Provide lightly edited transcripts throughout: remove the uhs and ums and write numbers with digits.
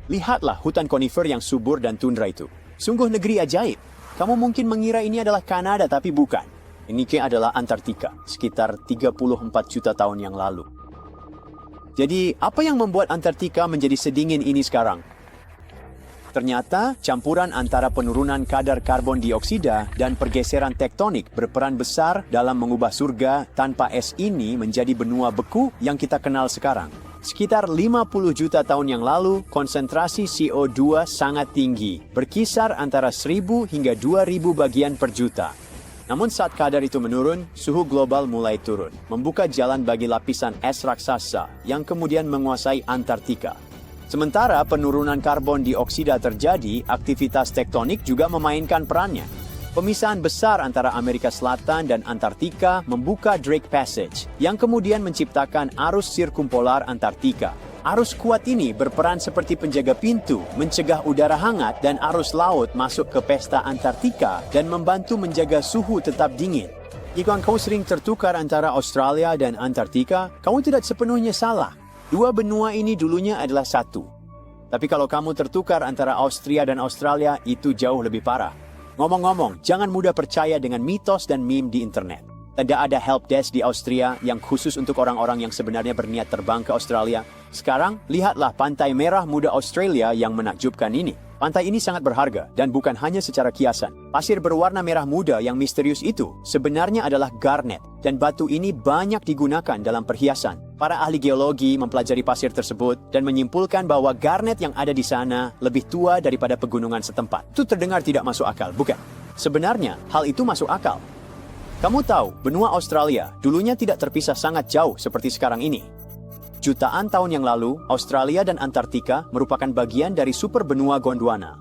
Lihatlah hutan konifer yang subur dan tundra itu. Sungguh negeri ajaib. Kamu mungkin mengira ini adalah Kanada, tapi bukan. Ini adalah Antartika, sekitar 34 juta tahun yang lalu. Jadi, apa yang membuat Antartika menjadi sedingin ini sekarang? Ternyata, campuran antara penurunan kadar karbon dioksida dan pergeseran tektonik berperan besar dalam mengubah surga tanpa es ini menjadi benua beku yang kita kenal sekarang. Sekitar 50 juta tahun yang lalu, konsentrasi CO2 sangat tinggi, berkisar antara 1000 hingga 2000 bagian per juta. Namun saat kadar itu menurun, suhu global mulai turun, membuka jalan bagi lapisan es raksasa yang kemudian menguasai Antartika. Sementara penurunan karbon dioksida terjadi, aktivitas tektonik juga memainkan perannya. Pemisahan besar antara Amerika Selatan dan Antartika membuka Drake Passage, yang kemudian menciptakan arus sirkumpolar Antartika. Arus kuat ini berperan seperti penjaga pintu, mencegah udara hangat dan arus laut masuk ke pesta Antartika dan membantu menjaga suhu tetap dingin. Jika kamu sering tertukar antara Australia dan Antartika, kamu tidak sepenuhnya salah. Dua benua ini dulunya adalah satu. Tapi kalau kamu tertukar antara Austria dan Australia, itu jauh lebih parah. Ngomong-ngomong, jangan mudah percaya dengan mitos dan meme di internet. Tidak ada help desk di Austria yang khusus untuk orang-orang yang sebenarnya berniat terbang ke Australia. Sekarang, lihatlah pantai merah muda Australia yang menakjubkan ini. Pantai ini sangat berharga dan bukan hanya secara kiasan. Pasir berwarna merah muda yang misterius itu sebenarnya adalah garnet dan batu ini banyak digunakan dalam perhiasan. Para ahli geologi mempelajari pasir tersebut dan menyimpulkan bahwa garnet yang ada di sana lebih tua daripada pegunungan setempat. Itu terdengar tidak masuk akal, bukan? Sebenarnya, hal itu masuk akal. Kamu tahu, benua Australia dulunya tidak terpisah sangat jauh seperti sekarang ini. Jutaan tahun yang lalu, Australia dan Antartika merupakan bagian dari super benua Gondwana.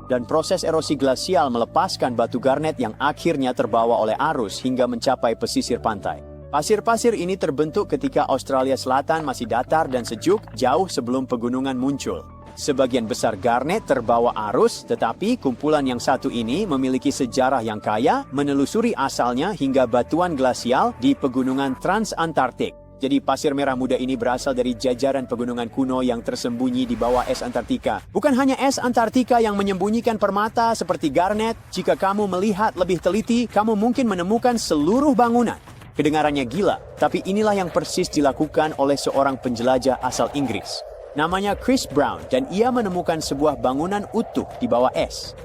Dan proses erosi glasial melepaskan batu garnet yang akhirnya terbawa oleh arus hingga mencapai pesisir pantai. Pasir-pasir ini terbentuk ketika Australia Selatan masih datar dan sejuk jauh sebelum pegunungan muncul. Sebagian besar garnet terbawa arus, tetapi kumpulan yang satu ini memiliki sejarah yang kaya, menelusuri asalnya hingga batuan glasial di pegunungan Transantartik. Jadi pasir merah muda ini berasal dari jajaran pegunungan kuno yang tersembunyi di bawah es Antartika. Bukan hanya es Antartika yang menyembunyikan permata seperti garnet, jika kamu melihat lebih teliti, kamu mungkin menemukan seluruh bangunan. Kedengarannya gila, tapi inilah yang persis dilakukan oleh seorang penjelajah asal Inggris. Namanya Chris Brown dan ia menemukan sebuah bangunan utuh di bawah es.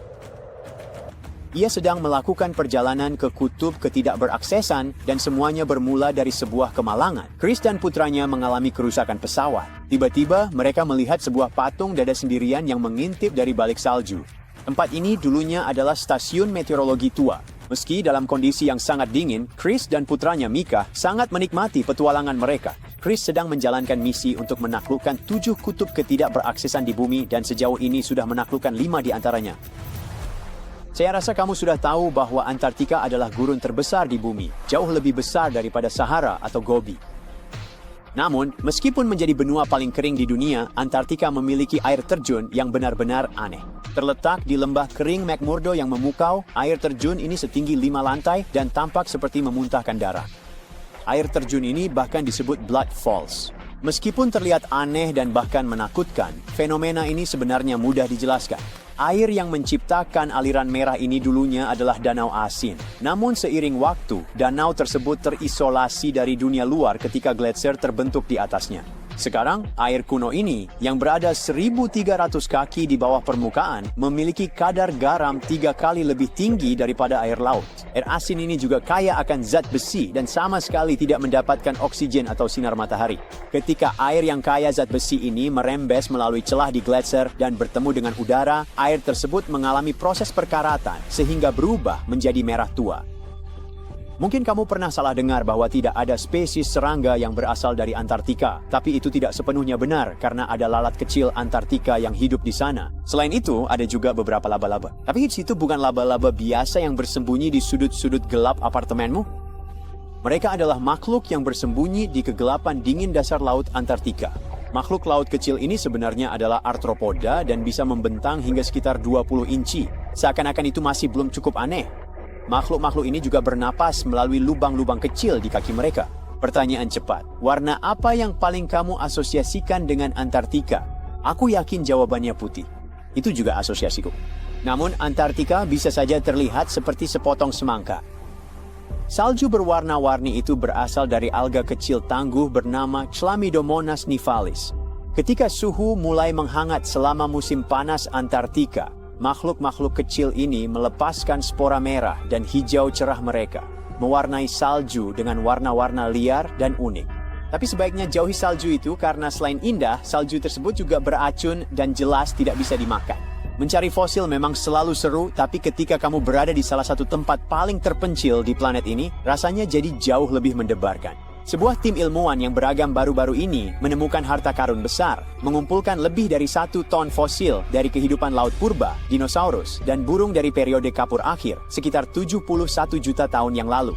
Ia sedang melakukan perjalanan ke kutub ketidakberaksesan dan semuanya bermula dari sebuah kemalangan. Chris dan putranya mengalami kerusakan pesawat. Tiba-tiba mereka melihat sebuah patung dada sendirian yang mengintip dari balik salju. Tempat ini dulunya adalah stasiun meteorologi tua. Meski dalam kondisi yang sangat dingin, Chris dan putranya Mika sangat menikmati petualangan mereka. Chris sedang menjalankan misi untuk menaklukkan 7 kutub ketidakberaksesan di bumi dan sejauh ini sudah menaklukkan 5 di antaranya. Saya rasa kamu sudah tahu bahwa Antartika adalah gurun terbesar di bumi, jauh lebih besar daripada Sahara atau Gobi. Namun, meskipun menjadi benua paling kering di dunia, Antartika memiliki air terjun yang benar-benar aneh. Terletak di lembah kering McMurdo yang memukau, air terjun ini setinggi 5 lantai dan tampak seperti memuntahkan darah. Air terjun ini bahkan disebut Blood Falls. Meskipun terlihat aneh dan bahkan menakutkan, fenomena ini sebenarnya mudah dijelaskan. Air yang menciptakan aliran merah ini dulunya adalah danau asin. Namun seiring waktu, danau tersebut terisolasi dari dunia luar ketika gletser terbentuk di atasnya. Sekarang, air kuno ini, yang berada 1.300 kaki di bawah permukaan, memiliki kadar garam 3 kali lebih tinggi daripada air laut. Air asin ini juga kaya akan zat besi dan sama sekali tidak mendapatkan oksigen atau sinar matahari. Ketika air yang kaya zat besi ini merembes melalui celah di gletser dan bertemu dengan udara, air tersebut mengalami proses perkaratan sehingga berubah menjadi merah tua. Mungkin kamu pernah salah dengar bahwa tidak ada spesies serangga yang berasal dari Antartika, tapi itu tidak sepenuhnya benar karena ada lalat kecil Antartika yang hidup di sana. Selain itu, ada juga beberapa laba-laba. Tapi itu bukan laba-laba biasa yang bersembunyi di sudut-sudut gelap apartemenmu. Mereka adalah makhluk yang bersembunyi di kegelapan dingin dasar laut Antartika. Makhluk laut kecil ini sebenarnya adalah arthropoda dan bisa membentang hingga sekitar 20 inci. Seakan-akan itu masih belum cukup aneh. Makhluk-makhluk ini juga bernapas melalui lubang-lubang kecil di kaki mereka. Pertanyaan cepat, warna apa yang paling kamu asosiasikan dengan Antartika? Aku yakin jawabannya putih. Itu juga asosiasiku. Namun Antartika bisa saja terlihat seperti sepotong semangka. Salju berwarna-warni itu berasal dari alga kecil tangguh bernama Chlamydomonas nivalis. Ketika suhu mulai menghangat selama musim panas Antartika, makhluk-makhluk kecil ini melepaskan spora merah dan hijau cerah mereka, mewarnai salju dengan warna-warna liar dan unik. Tapi sebaiknya jauhi salju itu karena selain indah, salju tersebut juga beracun dan jelas tidak bisa dimakan. Mencari fosil memang selalu seru, tapi ketika kamu berada di salah satu tempat paling terpencil di planet ini, rasanya jadi jauh lebih mendebarkan. Sebuah tim ilmuwan yang beragam baru-baru ini menemukan harta karun besar, mengumpulkan lebih dari 1 ton fosil dari kehidupan laut purba, dinosaurus, dan burung dari periode kapur akhir, sekitar 71 juta tahun yang lalu.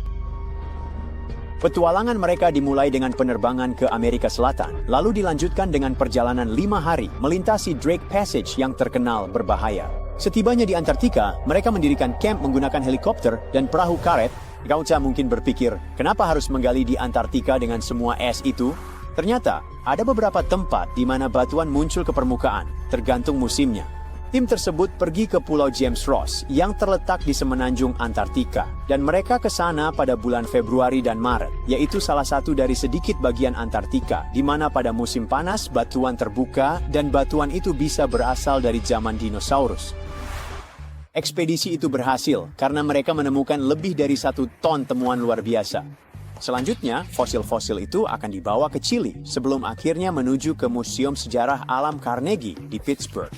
Petualangan mereka dimulai dengan penerbangan ke Amerika Selatan, lalu dilanjutkan dengan perjalanan 5 hari melintasi Drake Passage yang terkenal berbahaya. Setibanya di Antartika, mereka mendirikan kamp menggunakan helikopter dan perahu karet. Kau mungkin berpikir, kenapa harus menggali di Antartika dengan semua es itu? Ternyata, ada beberapa tempat di mana batuan muncul ke permukaan, tergantung musimnya. Tim tersebut pergi ke Pulau James Ross yang terletak di semenanjung Antartika, dan mereka ke sana pada bulan Februari dan Maret, yaitu salah satu dari sedikit bagian Antartika, di mana pada musim panas batuan terbuka dan batuan itu bisa berasal dari zaman dinosaurus. Ekspedisi itu berhasil karena mereka menemukan lebih dari 1 ton temuan luar biasa. Selanjutnya, fosil-fosil itu akan dibawa ke Chili sebelum akhirnya menuju ke Museum Sejarah Alam Carnegie di Pittsburgh.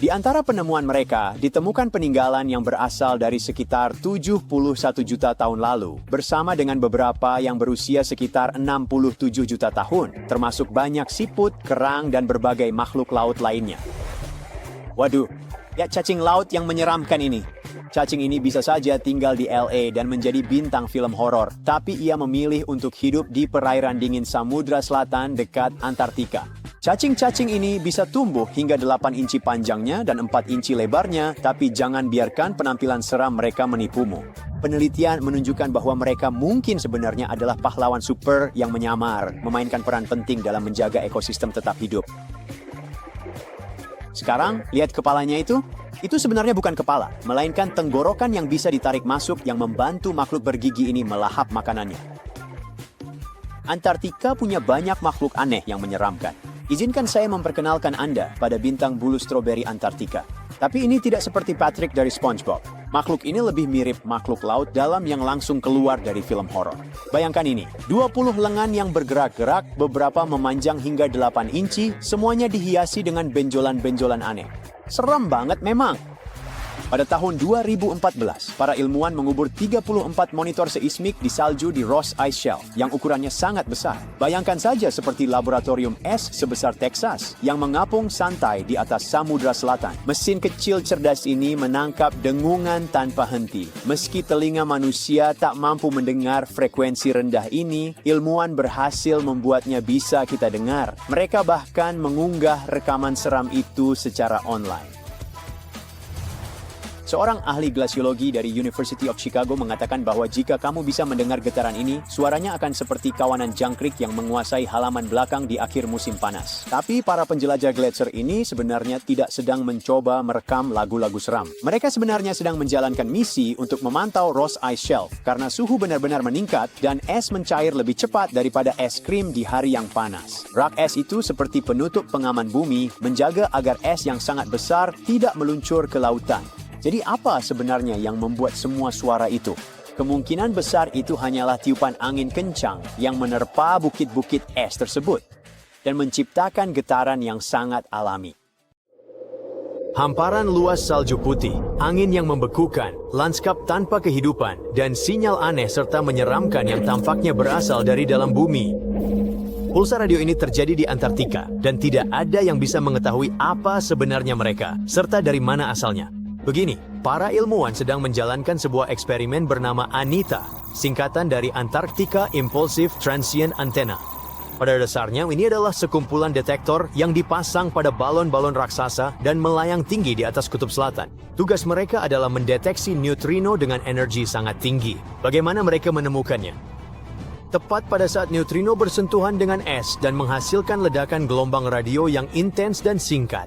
Di antara penemuan mereka, ditemukan peninggalan yang berasal dari sekitar 71 juta tahun lalu, bersama dengan beberapa yang berusia sekitar 67 juta tahun, termasuk banyak siput, kerang, dan berbagai makhluk laut lainnya. Waduh, ya cacing laut yang menyeramkan ini. Cacing ini bisa saja tinggal di LA dan menjadi bintang film horor, tapi ia memilih untuk hidup di perairan dingin Samudra Selatan dekat Antartika. Cacing-cacing ini bisa tumbuh hingga 8 inci panjangnya dan 4 inci lebarnya, tapi jangan biarkan penampilan seram mereka menipumu. Penelitian menunjukkan bahwa mereka mungkin sebenarnya adalah pahlawan super yang menyamar, memainkan peran penting dalam menjaga ekosistem tetap hidup. Sekarang, lihat kepalanya itu? Itu sebenarnya bukan kepala, melainkan tenggorokan yang bisa ditarik masuk yang membantu makhluk bergigi ini melahap makanannya. Antartika punya banyak makhluk aneh yang menyeramkan. Izinkan saya memperkenalkan Anda pada bintang bulu stroberi Antartika. Tapi ini tidak seperti Patrick dari SpongeBob. Makhluk ini lebih mirip makhluk laut dalam yang langsung keluar dari film horor. Bayangkan ini, 20 lengan yang bergerak-gerak, beberapa memanjang hingga 8 inci, semuanya dihiasi dengan benjolan-benjolan aneh. Serem banget memang. Pada tahun 2014, para ilmuwan mengubur 34 monitor seismik di salju di Ross Ice Shelf yang ukurannya sangat besar. Bayangkan saja seperti laboratorium es sebesar Texas yang mengapung santai di atas Samudra Selatan. Mesin kecil cerdas ini menangkap dengungan tanpa henti. Meski telinga manusia tak mampu mendengar frekuensi rendah ini, ilmuwan berhasil membuatnya bisa kita dengar. Mereka bahkan mengunggah rekaman seram itu secara online. Seorang ahli glasiologi dari University of Chicago mengatakan bahwa jika kamu bisa mendengar getaran ini, suaranya akan seperti kawanan jangkrik yang menguasai halaman belakang di akhir musim panas. Tapi para penjelajah glacier ini sebenarnya tidak sedang mencoba merekam lagu-lagu seram. Mereka sebenarnya sedang menjalankan misi untuk memantau Ross Ice Shelf karena suhu benar-benar meningkat dan es mencair lebih cepat daripada es krim di hari yang panas. Rak es itu seperti penutup pengaman bumi, menjaga agar es yang sangat besar tidak meluncur ke lautan. Jadi apa sebenarnya yang membuat semua suara itu? Kemungkinan besar itu hanyalah tiupan angin kencang yang menerpa bukit-bukit es tersebut dan menciptakan getaran yang sangat alami. Hamparan luas salju putih, angin yang membekukan, lanskap tanpa kehidupan, dan sinyal aneh serta menyeramkan yang tampaknya berasal dari dalam bumi. Pulsa radio ini terjadi di Antartika dan tidak ada yang bisa mengetahui apa sebenarnya mereka serta dari mana asalnya. Begini, para ilmuwan sedang menjalankan sebuah eksperimen bernama ANITA, singkatan dari Antarctica Impulsive Transient Antenna. Pada dasarnya, ini adalah sekumpulan detektor yang dipasang pada balon-balon raksasa dan melayang tinggi di atas kutub selatan. Tugas mereka adalah mendeteksi neutrino dengan energi sangat tinggi. Bagaimana mereka menemukannya? tepat pada saat neutrino bersentuhan dengan es dan menghasilkan ledakan gelombang radio yang intens dan singkat.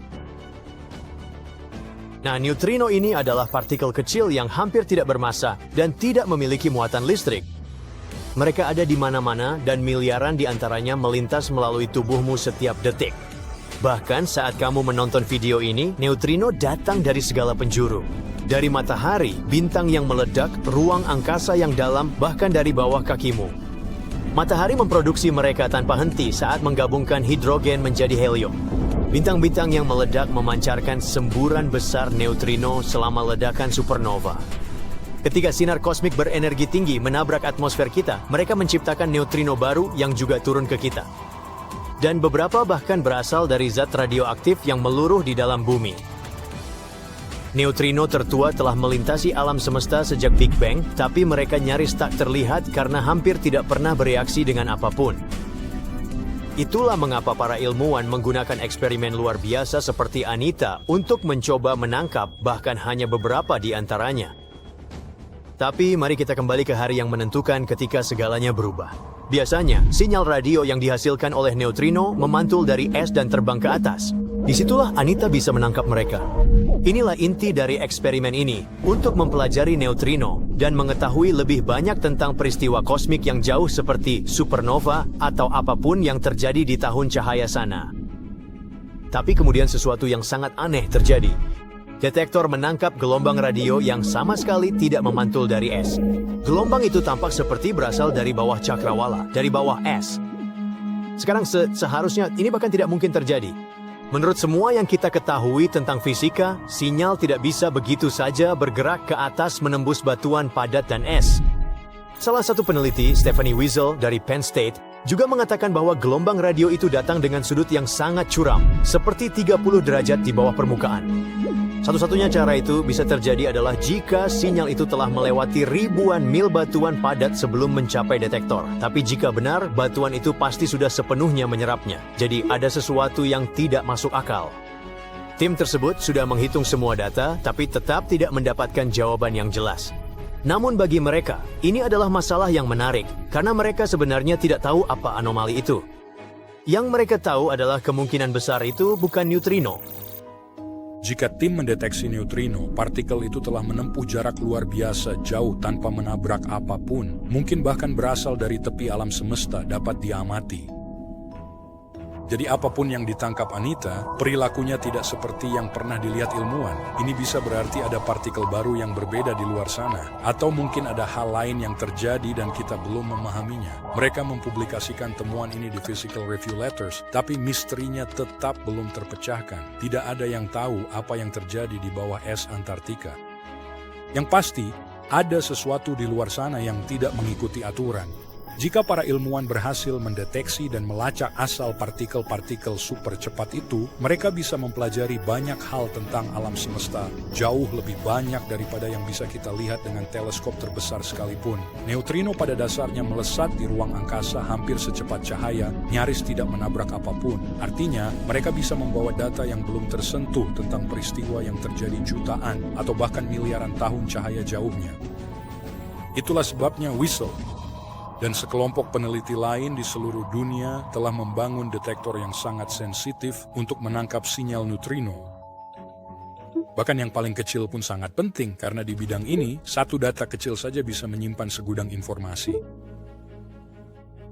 Nah, neutrino ini adalah partikel kecil yang hampir tidak bermassa dan tidak memiliki muatan listrik. Mereka ada di mana-mana dan miliaran di antaranya melintas melalui tubuhmu setiap detik. Bahkan saat kamu menonton video ini, neutrino datang dari segala penjuru. Dari matahari, bintang yang meledak, ruang angkasa yang dalam, bahkan dari bawah kakimu. Matahari memproduksi mereka tanpa henti saat menggabungkan hidrogen menjadi helium. Bintang-bintang yang meledak memancarkan semburan besar neutrino selama ledakan supernova. Ketika sinar kosmik berenergi tinggi menabrak atmosfer kita, mereka menciptakan neutrino baru yang juga turun ke kita. Dan beberapa bahkan berasal dari zat radioaktif yang meluruh di dalam bumi. Neutrino tertua telah melintasi alam semesta sejak Big Bang, tapi mereka nyaris tak terlihat karena hampir tidak pernah bereaksi dengan apapun. Itulah mengapa para ilmuwan menggunakan eksperimen luar biasa seperti Anita untuk mencoba menangkap bahkan hanya beberapa di antaranya. Tapi mari kita kembali ke hari yang menentukan ketika segalanya berubah. Biasanya, sinyal radio yang dihasilkan oleh neutrino memantul dari es dan terbang ke atas. Disitulah Anita bisa menangkap mereka. Inilah inti dari eksperimen ini, untuk mempelajari neutrino dan mengetahui lebih banyak tentang peristiwa kosmik yang jauh seperti supernova atau apapun yang terjadi di tahun cahaya sana. Tapi kemudian sesuatu yang sangat aneh terjadi. Detektor menangkap gelombang radio yang sama sekali tidak memantul dari es. Gelombang itu tampak seperti berasal dari bawah cakrawala, dari bawah es. Sekarang seharusnya ini bahkan tidak mungkin terjadi. Menurut semua yang kita ketahui tentang fisika, sinyal tidak bisa begitu saja bergerak ke atas menembus batuan padat dan es. Salah satu peneliti, Stephanie Wiesel dari Penn State, juga mengatakan bahwa gelombang radio itu datang dengan sudut yang sangat curam, seperti 30 derajat di bawah permukaan. Satu-satunya cara itu bisa terjadi adalah jika sinyal itu telah melewati ribuan mil batuan padat sebelum mencapai detektor. Tapi jika benar, batuan itu pasti sudah sepenuhnya menyerapnya. Jadi ada sesuatu yang tidak masuk akal. Tim tersebut sudah menghitung semua data, tapi tetap tidak mendapatkan jawaban yang jelas. Namun bagi mereka, ini adalah masalah yang menarik, karena mereka sebenarnya tidak tahu apa anomali itu. Yang mereka tahu adalah kemungkinan besar itu bukan neutrino. Jika tim mendeteksi neutrino, partikel itu telah menempuh jarak luar biasa jauh tanpa menabrak apapun, mungkin bahkan berasal dari tepi alam semesta dapat diamati. Jadi apapun yang ditangkap Anita, perilakunya tidak seperti yang pernah dilihat ilmuwan. Ini bisa berarti ada partikel baru yang berbeda di luar sana. Atau mungkin ada hal lain yang terjadi dan kita belum memahaminya. Mereka mempublikasikan temuan ini di Physical Review Letters, tapi misterinya tetap belum terpecahkan. Tidak ada yang tahu apa yang terjadi di bawah es Antartika. Yang pasti, ada sesuatu di luar sana yang tidak mengikuti aturan. Jika para ilmuwan berhasil mendeteksi dan melacak asal partikel-partikel super cepat itu, mereka bisa mempelajari banyak hal tentang alam semesta, jauh lebih banyak daripada yang bisa kita lihat dengan teleskop terbesar sekalipun. Neutrino pada dasarnya melesat di ruang angkasa hampir secepat cahaya, nyaris tidak menabrak apapun. Artinya, mereka bisa membawa data yang belum tersentuh tentang peristiwa yang terjadi jutaan atau bahkan miliaran tahun cahaya jauhnya. Itulah sebabnya Wiesel dan sekelompok peneliti lain di seluruh dunia telah membangun detektor yang sangat sensitif untuk menangkap sinyal neutrino. Bahkan yang paling kecil pun sangat penting karena di bidang ini, satu data kecil saja bisa menyimpan segudang informasi.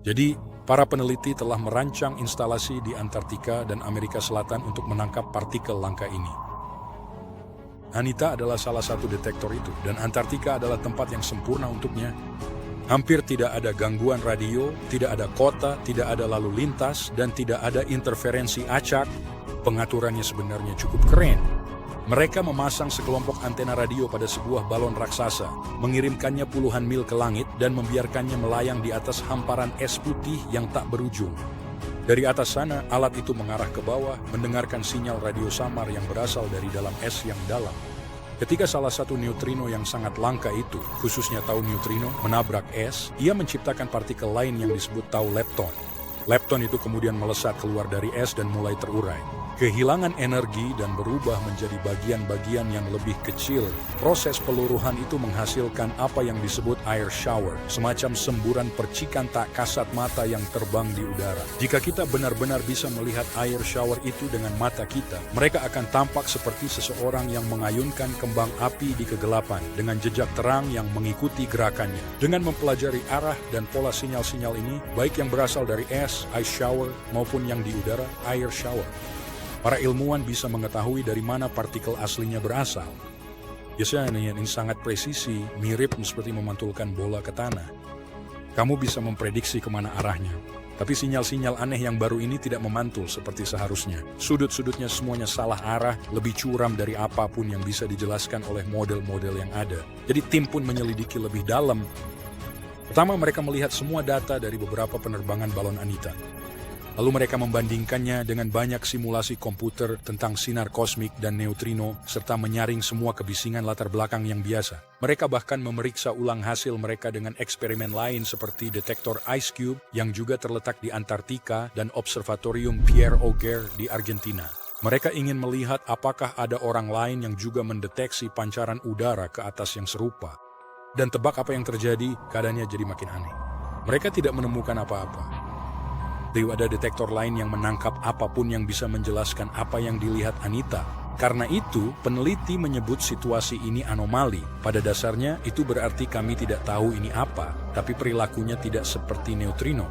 Jadi, para peneliti telah merancang instalasi di Antartika dan Amerika Selatan untuk menangkap partikel langka ini. Anita adalah salah satu detektor itu, dan Antartika adalah tempat yang sempurna untuknya. Hampir tidak ada gangguan radio, tidak ada kota, tidak ada lalu lintas, dan tidak ada interferensi acak. Pengaturannya sebenarnya cukup keren. Mereka memasang sekelompok antena radio pada sebuah balon raksasa, mengirimkannya puluhan mil ke langit, dan membiarkannya melayang di atas hamparan es putih yang tak berujung. Dari atas sana, alat itu mengarah ke bawah, mendengarkan sinyal radio samar yang berasal dari dalam es yang dalam. Ketika salah satu neutrino yang sangat langka itu, khususnya tau neutrino, menabrak es, ia menciptakan partikel lain yang disebut tau lepton. Lepton itu kemudian melesat keluar dari es dan mulai terurai. kehilangan energi dan berubah menjadi bagian-bagian yang lebih kecil. Proses peluruhan itu menghasilkan apa yang disebut air shower, semacam semburan percikan tak kasat mata yang terbang di udara. Jika kita benar-benar bisa melihat air shower itu dengan mata kita, mereka akan tampak seperti seseorang yang mengayunkan kembang api di kegelapan dengan jejak terang yang mengikuti gerakannya. Dengan mempelajari arah dan pola sinyal-sinyal ini, baik yang berasal dari es, ice shower, maupun yang di udara, air shower, para ilmuwan bisa mengetahui dari mana partikel aslinya berasal. Biasanya ini sangat presisi, mirip seperti memantulkan bola ke tanah. Kamu bisa memprediksi kemana arahnya. Tapi sinyal-sinyal aneh yang baru ini tidak memantul seperti seharusnya. Sudut-sudutnya semuanya salah arah, lebih curam dari apapun yang bisa dijelaskan oleh model-model yang ada. Jadi tim pun menyelidiki lebih dalam. Pertama, mereka melihat semua data dari beberapa penerbangan balon Anita. Lalu mereka membandingkannya dengan banyak simulasi komputer tentang sinar kosmik dan neutrino, serta menyaring semua kebisingan latar belakang yang biasa. Mereka bahkan memeriksa ulang hasil mereka dengan eksperimen lain seperti detektor Ice Cube yang juga terletak di Antartika dan Observatorium Pierre Auger di Argentina. Mereka ingin melihat apakah ada orang lain yang juga mendeteksi pancaran udara ke atas yang serupa. Dan tebak apa yang terjadi, keadaannya jadi makin aneh. Mereka tidak menemukan apa-apa. Ada detektor lain yang menangkap apapun yang bisa menjelaskan apa yang dilihat Anita. Karena itu, peneliti menyebut situasi ini anomali. Pada dasarnya, itu berarti kami tidak tahu ini apa, tapi perilakunya tidak seperti neutrino.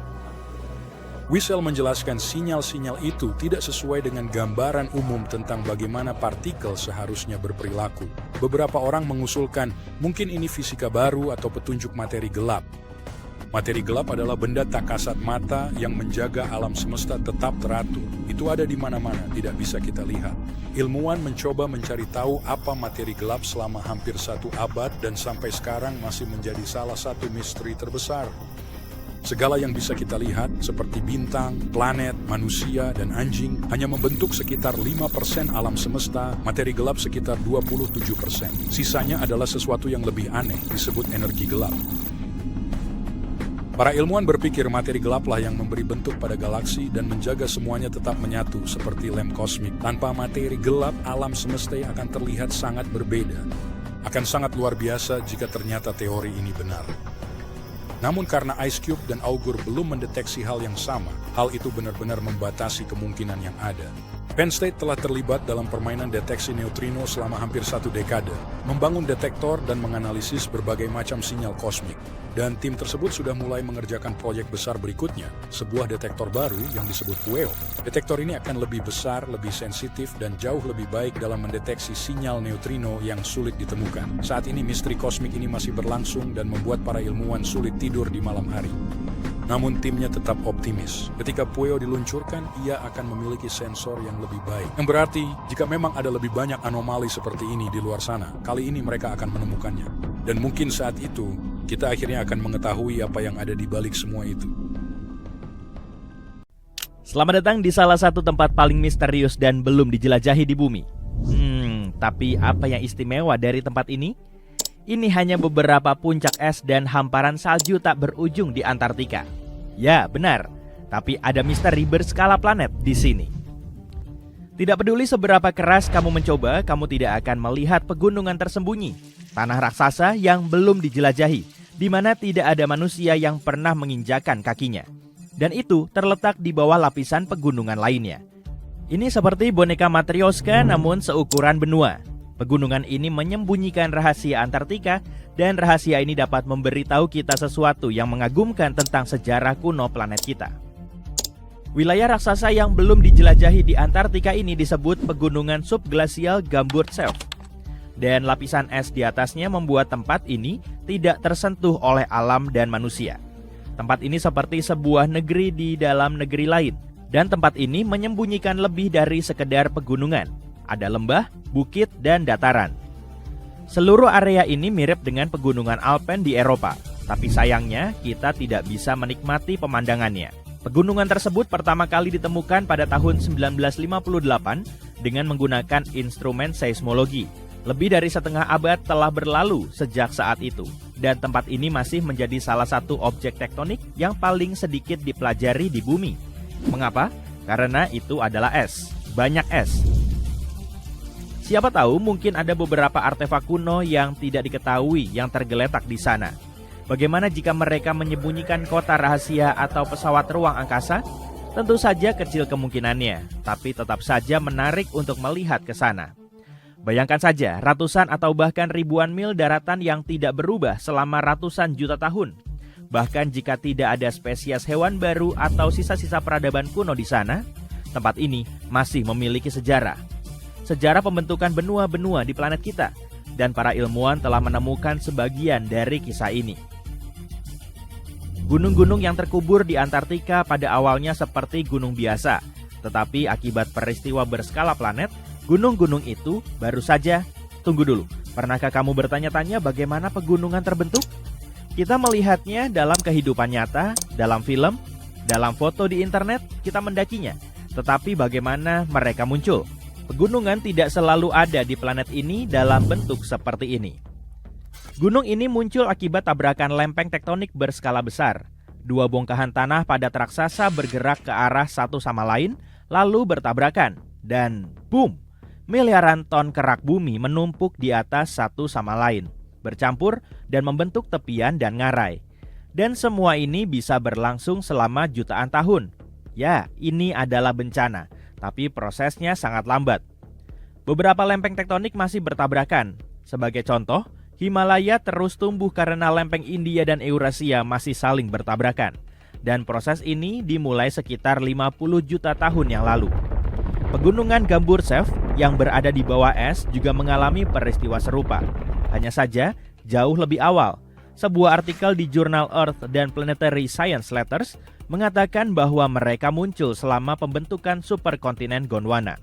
Wiesel menjelaskan sinyal-sinyal itu tidak sesuai dengan gambaran umum tentang bagaimana partikel seharusnya berperilaku. Beberapa orang mengusulkan, mungkin ini fisika baru atau petunjuk materi gelap. Materi gelap adalah benda tak kasat mata yang menjaga alam semesta tetap teratur. Itu ada di mana-mana, tidak bisa kita lihat. Ilmuwan mencoba mencari tahu apa materi gelap selama hampir 1 abad dan sampai sekarang masih menjadi salah satu misteri terbesar. Segala yang bisa kita lihat, seperti bintang, planet, manusia, dan anjing, hanya membentuk sekitar 5% alam semesta, materi gelap sekitar 27%. Sisanya adalah sesuatu yang lebih aneh, disebut energi gelap. Para ilmuwan berpikir materi gelaplah yang memberi bentuk pada galaksi dan menjaga semuanya tetap menyatu seperti lem kosmik. Tanpa materi gelap, alam semesta akan terlihat sangat berbeda. Akan sangat luar biasa jika ternyata teori ini benar. Namun karena Ice Cube dan Auger belum mendeteksi hal yang sama, hal itu benar-benar membatasi kemungkinan yang ada. Penn State telah terlibat dalam permainan deteksi neutrino selama hampir 1 dekade, membangun detektor dan menganalisis berbagai macam sinyal kosmik. Dan tim tersebut sudah mulai mengerjakan proyek besar berikutnya, sebuah detektor baru yang disebut PUEO. Detektor ini akan lebih besar, lebih sensitif, dan jauh lebih baik dalam mendeteksi sinyal neutrino yang sulit ditemukan. Saat ini misteri kosmik ini masih berlangsung dan membuat para ilmuwan sulit tidur di malam hari. Namun timnya tetap optimis. Ketika PUEO diluncurkan, ia akan memiliki sensor yang lebih baik. Yang berarti, jika memang ada lebih banyak anomali seperti ini di luar sana, kali ini mereka akan menemukannya. Dan mungkin saat itu, kita akhirnya akan mengetahui apa yang ada di balik semua itu. Selamat datang di salah satu tempat paling misterius dan belum dijelajahi di bumi. Tapi apa yang istimewa dari tempat ini? Ini hanya beberapa puncak es dan hamparan salju tak berujung di Antartika. Ya, benar. Tapi ada misteri berskala planet di sini. Tidak peduli seberapa keras kamu mencoba, kamu tidak akan melihat pegunungan tersembunyi. Tanah raksasa yang belum dijelajahi, di mana tidak ada manusia yang pernah menginjakan kakinya. Dan itu terletak di bawah lapisan pegunungan lainnya. Ini seperti boneka Matryoshka namun seukuran benua. Pegunungan ini menyembunyikan rahasia Antartika, dan rahasia ini dapat memberitahu kita sesuatu yang mengagumkan tentang sejarah kuno planet kita. Wilayah raksasa yang belum dijelajahi di Antartika ini disebut pegunungan subglasial Gamburtsev. Dan lapisan es di atasnya membuat tempat ini tidak tersentuh oleh alam dan manusia. Tempat ini seperti sebuah negeri di dalam negeri lain, dan tempat ini menyembunyikan lebih dari sekedar pegunungan. Ada lembah, bukit, dan dataran. Seluruh area ini mirip dengan pegunungan Alpen di Eropa, tapi sayangnya kita tidak bisa menikmati pemandangannya. Pegunungan tersebut pertama kali ditemukan pada tahun 1958 dengan menggunakan instrumen seismologi. Lebih dari setengah abad telah berlalu sejak saat itu, dan tempat ini masih menjadi salah satu objek tektonik yang paling sedikit dipelajari di bumi. Mengapa? Karena itu adalah es. banyak es. Siapa tahu mungkin ada beberapa artefak kuno yang tidak diketahui yang tergeletak di sana. Bagaimana jika mereka menyembunyikan kota rahasia atau pesawat ruang angkasa? Tentu saja kecil kemungkinannya, tapi tetap saja menarik untuk melihat ke sana. Bayangkan saja ratusan atau bahkan ribuan mil daratan yang tidak berubah selama ratusan juta tahun. Bahkan jika tidak ada spesies hewan baru atau sisa-sisa peradaban kuno di sana, tempat ini masih memiliki sejarah. Sejarah pembentukan benua-benua di planet kita, dan para ilmuwan telah menemukan sebagian dari kisah ini. Gunung-gunung yang terkubur di Antartika pada awalnya seperti gunung biasa, tetapi akibat peristiwa berskala planet, gunung-gunung itu baru saja, tunggu dulu, pernahkah kamu bertanya-tanya bagaimana pegunungan terbentuk? Kita melihatnya dalam kehidupan nyata, dalam film, dalam foto di internet, kita mendakinya. Tetapi bagaimana mereka muncul? Pegunungan tidak selalu ada di planet ini dalam bentuk seperti ini. Gunung ini muncul akibat tabrakan lempeng tektonik berskala besar. Dua bongkahan tanah padat raksasa bergerak ke arah satu sama lain, lalu bertabrakan, dan boom! Miliaran ton kerak bumi menumpuk di atas satu sama lain, bercampur dan membentuk tepian dan ngarai. Dan semua ini bisa berlangsung selama jutaan tahun. Ya, ini adalah bencana, tapi prosesnya sangat lambat. Beberapa lempeng tektonik masih bertabrakan. Sebagai contoh, Himalaya terus tumbuh karena lempeng India dan Eurasia masih saling bertabrakan. Dan proses ini dimulai sekitar 50 juta tahun yang lalu. Pegunungan Gamburtsev yang berada di bawah es juga mengalami peristiwa serupa. Hanya saja jauh lebih awal. Sebuah artikel di jurnal Earth dan Planetary Science Letters mengatakan bahwa mereka muncul selama pembentukan superkontinen Gondwana.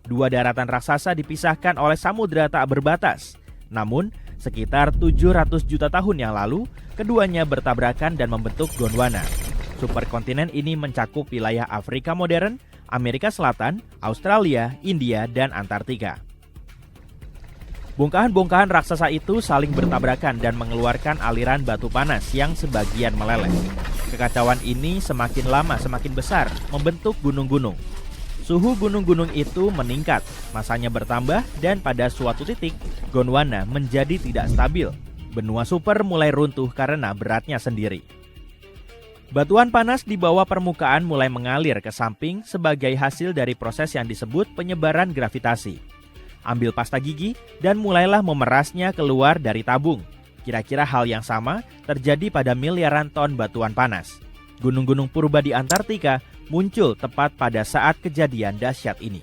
Dua daratan raksasa dipisahkan oleh samudra tak berbatas. Namun, sekitar 700 juta tahun yang lalu, keduanya bertabrakan dan membentuk Gondwana. Superkontinen ini mencakup wilayah Afrika modern, Amerika Selatan, Australia, India, dan Antartika. Bongkahan-bongkahan raksasa itu saling bertabrakan dan mengeluarkan aliran batu panas yang sebagian meleleh. Kekacauan ini semakin lama semakin besar, membentuk gunung-gunung. Suhu gunung-gunung itu meningkat, masanya bertambah, dan pada suatu titik, Gondwana menjadi tidak stabil. Benua super mulai runtuh karena beratnya sendiri. Batuan panas di bawah permukaan mulai mengalir ke samping sebagai hasil dari proses yang disebut penyebaran gravitasi. Ambil pasta gigi dan mulailah memerasnya keluar dari tabung. Kira-kira hal yang sama terjadi pada miliaran ton batuan panas. Gunung-gunung purba di Antartika muncul tepat pada saat kejadian dahsyat ini.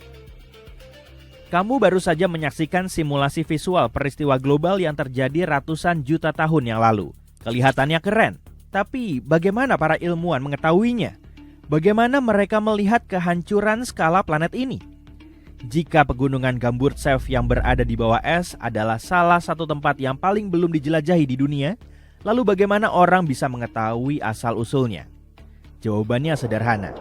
Kamu baru saja menyaksikan simulasi visual peristiwa global yang terjadi ratusan juta tahun yang lalu. Kelihatannya keren. Tapi bagaimana para ilmuwan mengetahuinya? Bagaimana mereka melihat kehancuran skala planet ini? Jika pegunungan Gamburtsev yang berada di bawah es adalah salah satu tempat yang paling belum dijelajahi di dunia, lalu bagaimana orang bisa mengetahui asal-usulnya? Jawabannya sederhana.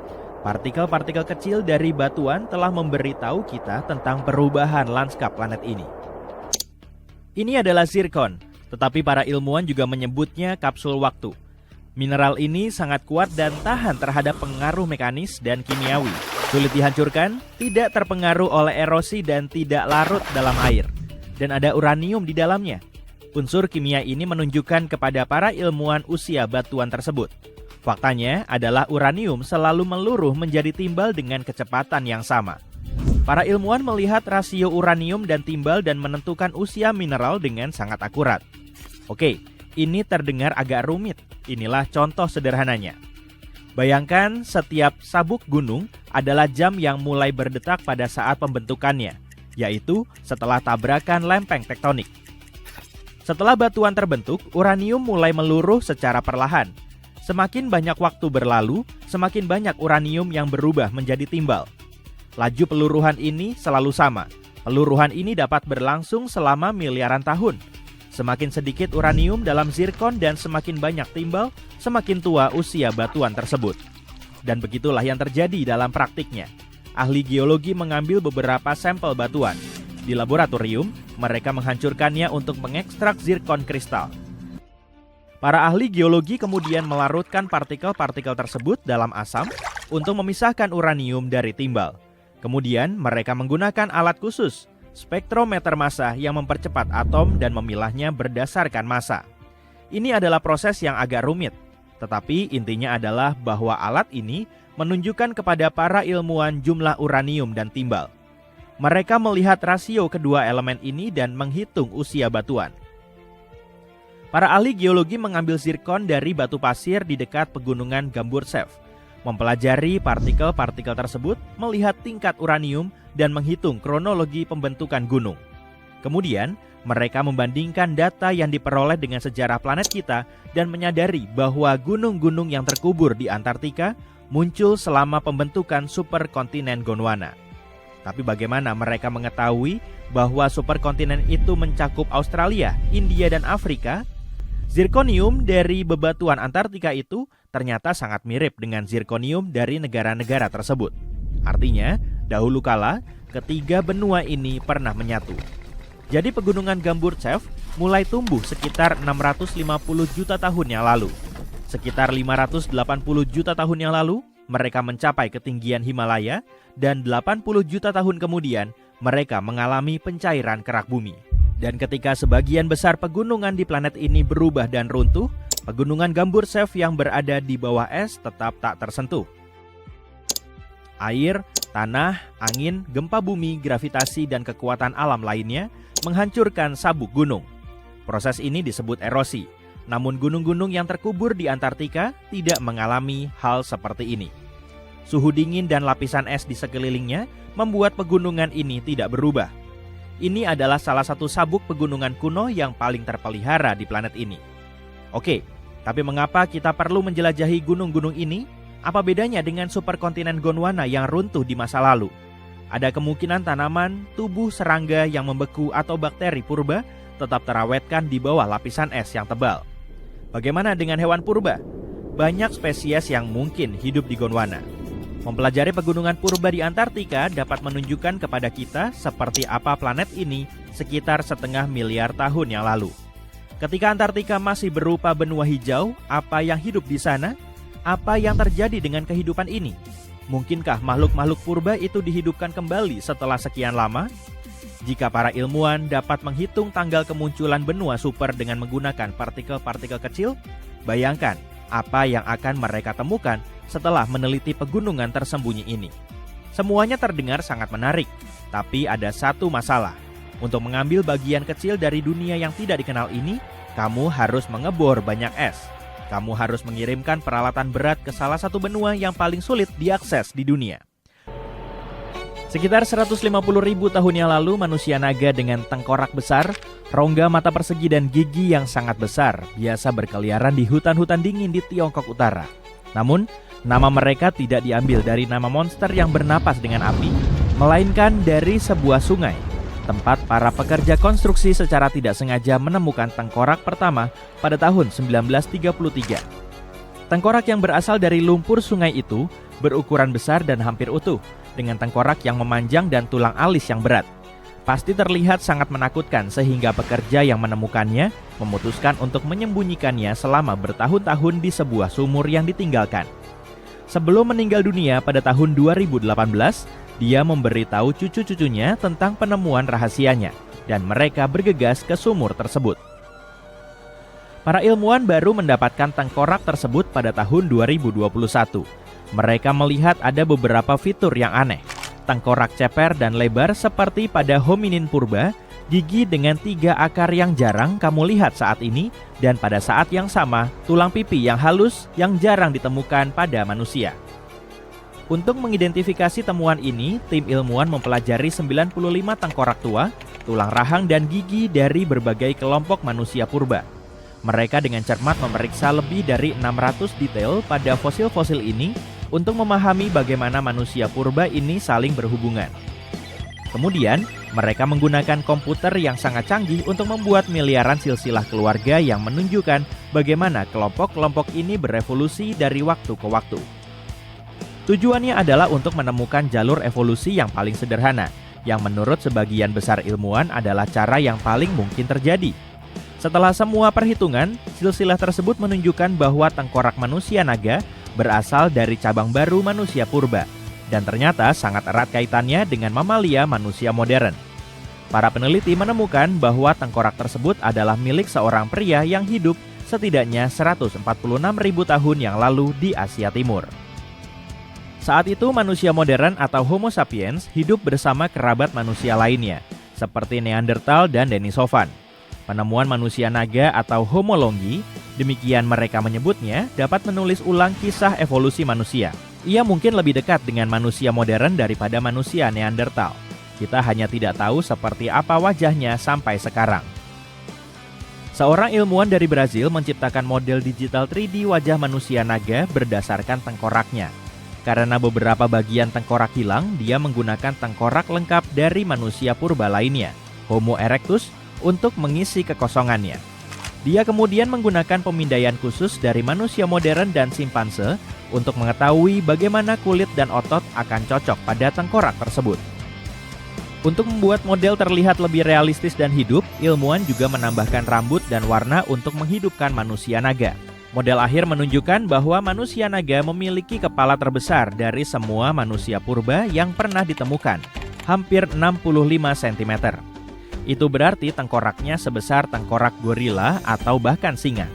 Partikel-partikel kecil dari batuan telah memberitahu kita tentang perubahan lanskap planet ini. Ini adalah zirkon, tetapi para ilmuwan juga menyebutnya kapsul waktu. Mineral ini sangat kuat dan tahan terhadap pengaruh mekanis dan kimiawi. Sulit dihancurkan, tidak terpengaruh oleh erosi dan tidak larut dalam air. Dan ada uranium di dalamnya. Unsur kimia ini menunjukkan kepada para ilmuwan usia batuan tersebut. Faktanya adalah uranium selalu meluruh menjadi timbal dengan kecepatan yang sama. Para ilmuwan melihat rasio uranium dan timbal dan menentukan usia mineral dengan sangat akurat. Oke, ini terdengar agak rumit. Inilah contoh sederhananya. Bayangkan setiap sabuk gunung adalah jam yang mulai berdetak pada saat pembentukannya, yaitu setelah tabrakan lempeng tektonik. Setelah batuan terbentuk, uranium mulai meluruh secara perlahan. Semakin banyak waktu berlalu, semakin banyak uranium yang berubah menjadi timbal. Laju peluruhan ini selalu sama. Peluruhan ini dapat berlangsung selama miliaran tahun. Semakin sedikit uranium dalam zirkon dan semakin banyak timbal, semakin tua usia batuan tersebut. Dan begitulah yang terjadi dalam praktiknya. Ahli geologi mengambil beberapa sampel batuan. Di laboratorium, mereka menghancurkannya untuk mengekstrak zirkon kristal. Para ahli geologi kemudian melarutkan partikel-partikel tersebut dalam asam untuk memisahkan uranium dari timbal. Kemudian mereka menggunakan alat khusus, spektrometer massa yang mempercepat atom dan memilahnya berdasarkan massa. Ini adalah proses yang agak rumit, tetapi intinya adalah bahwa alat ini menunjukkan kepada para ilmuwan jumlah uranium dan timbal. Mereka melihat rasio kedua elemen ini dan menghitung usia batuan. Para ahli geologi mengambil zirkon dari batu pasir di dekat pegunungan Gamburtsev, mempelajari partikel-partikel tersebut, melihat tingkat uranium, dan menghitung kronologi pembentukan gunung. Kemudian, mereka membandingkan data yang diperoleh dengan sejarah planet kita dan menyadari bahwa gunung-gunung yang terkubur di Antartika muncul selama pembentukan superkontinen Gondwana. Tapi bagaimana mereka mengetahui bahwa superkontinen itu mencakup Australia, India, dan Afrika? Zirkonium dari bebatuan Antartika itu ternyata sangat mirip dengan zirkonium dari negara-negara tersebut. Artinya, dahulu kala, ketiga benua ini pernah menyatu. Jadi pegunungan Gamburtsev mulai tumbuh sekitar 650 juta tahun yang lalu. Sekitar 580 juta tahun yang lalu, mereka mencapai ketinggian Himalaya, dan 80 juta tahun kemudian, mereka mengalami pencairan kerak bumi. Dan ketika sebagian besar pegunungan di planet ini berubah dan runtuh, pegunungan Gamburtsev yang berada di bawah es tetap tak tersentuh. Air, tanah, angin, gempa bumi, gravitasi, dan kekuatan alam lainnya menghancurkan sabuk gunung. Proses ini disebut erosi. Namun gunung-gunung yang terkubur di Antartika tidak mengalami hal seperti ini. Suhu dingin dan lapisan es di sekelilingnya membuat pegunungan ini tidak berubah. Ini adalah salah satu sabuk pegunungan kuno yang paling terpelihara di planet ini. Oke, tapi mengapa kita perlu menjelajahi gunung-gunung ini? Apa bedanya dengan superkontinen Gondwana yang runtuh di masa lalu? Ada kemungkinan tanaman, tubuh serangga yang membeku atau bakteri purba tetap terawetkan di bawah lapisan es yang tebal. Bagaimana dengan hewan purba? Banyak spesies yang mungkin hidup di Gondwana. Mempelajari pegunungan purba di Antartika dapat menunjukkan kepada kita seperti apa planet ini sekitar 0,5 miliar tahun yang lalu. Ketika Antartika masih berupa benua hijau, apa yang hidup di sana? Apa yang terjadi dengan kehidupan ini? Mungkinkah makhluk-makhluk purba itu dihidupkan kembali setelah sekian lama? Jika para ilmuwan dapat menghitung tanggal kemunculan benua super dengan menggunakan partikel-partikel kecil, bayangkan apa yang akan mereka temukan setelah meneliti pegunungan tersembunyi ini. Semuanya terdengar sangat menarik, tapi ada satu masalah. Untuk mengambil bagian kecil dari dunia yang tidak dikenal ini, kamu harus mengebor banyak es. Kamu harus mengirimkan peralatan berat ke salah satu benua yang paling sulit diakses di dunia. Sekitar 150.000 tahun yang lalu, manusia naga dengan tengkorak besar, rongga mata persegi dan gigi yang sangat besar biasa berkeliaran di hutan-hutan dingin di Tiongkok Utara. Namun, nama mereka tidak diambil dari nama monster yang bernapas dengan api, melainkan dari sebuah sungai, tempat para pekerja konstruksi secara tidak sengaja menemukan tengkorak pertama pada tahun 1933. Tengkorak yang berasal dari lumpur sungai itu berukuran besar dan hampir utuh, dengan tengkorak yang memanjang dan tulang alis yang berat. Pasti terlihat sangat menakutkan sehingga pekerja yang menemukannya memutuskan untuk menyembunyikannya selama bertahun-tahun di sebuah sumur yang ditinggalkan. Sebelum meninggal dunia pada tahun 2018, dia memberitahu cucu-cucunya tentang penemuan rahasianya dan mereka bergegas ke sumur tersebut. Para ilmuwan baru mendapatkan tengkorak tersebut pada tahun 2021. Mereka melihat ada beberapa fitur yang aneh. Tengkorak ceper dan lebar seperti pada hominin purba, gigi dengan 3 akar yang jarang kamu lihat saat ini, dan pada saat yang sama, tulang pipi yang halus yang jarang ditemukan pada manusia. Untuk mengidentifikasi temuan ini, tim ilmuwan mempelajari 95 tengkorak tua, tulang rahang dan gigi dari berbagai kelompok manusia purba. Mereka dengan cermat memeriksa lebih dari 600 detail pada fosil-fosil ini untuk memahami bagaimana manusia purba ini saling berhubungan. Kemudian, mereka menggunakan komputer yang sangat canggih untuk membuat miliaran silsilah keluarga yang menunjukkan bagaimana kelompok-kelompok ini berevolusi dari waktu ke waktu. Tujuannya adalah untuk menemukan jalur evolusi yang paling sederhana, yang menurut sebagian besar ilmuwan adalah cara yang paling mungkin terjadi. Setelah semua perhitungan, silsilah tersebut menunjukkan bahwa tengkorak manusia naga berasal dari cabang baru manusia purba, dan ternyata sangat erat kaitannya dengan mamalia manusia modern. Para peneliti menemukan bahwa tengkorak tersebut adalah milik seorang pria yang hidup setidaknya 146.000 tahun yang lalu di Asia Timur. Saat itu manusia modern atau Homo sapiens hidup bersama kerabat manusia lainnya, seperti Neanderthal dan Denisovan. Penemuan manusia naga atau Homo longi, demikian mereka menyebutnya, dapat menulis ulang kisah evolusi manusia. Ia mungkin lebih dekat dengan manusia modern daripada manusia Neanderthal. Kita hanya tidak tahu seperti apa wajahnya sampai sekarang. Seorang ilmuwan dari Brazil menciptakan model digital 3D wajah manusia naga berdasarkan tengkoraknya. Karena beberapa bagian tengkorak hilang, dia menggunakan tengkorak lengkap dari manusia purba lainnya, Homo erectus, untuk mengisi kekosongannya. Dia kemudian menggunakan pemindaian khusus dari manusia modern dan simpanse untuk mengetahui bagaimana kulit dan otot akan cocok pada tengkorak tersebut. Untuk membuat model terlihat lebih realistis dan hidup, ilmuwan juga menambahkan rambut dan warna untuk menghidupkan manusia naga. Model akhir menunjukkan bahwa manusia naga memiliki kepala terbesar dari semua manusia purba yang pernah ditemukan, hampir 65 cm. Itu berarti tengkoraknya sebesar tengkorak gorila atau bahkan singa.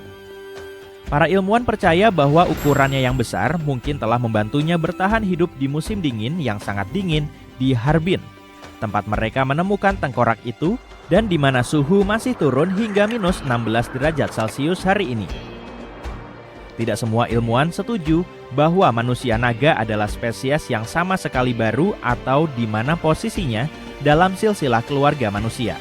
Para ilmuwan percaya bahwa ukurannya yang besar mungkin telah membantunya bertahan hidup di musim dingin yang sangat dingin di Harbin, tempat mereka menemukan tengkorak itu dan di mana suhu masih turun hingga minus 16 derajat Celcius hari ini. Tidak semua ilmuwan setuju bahwa manusia naga adalah spesies yang sama sekali baru atau di mana posisinya dalam silsilah keluarga manusia.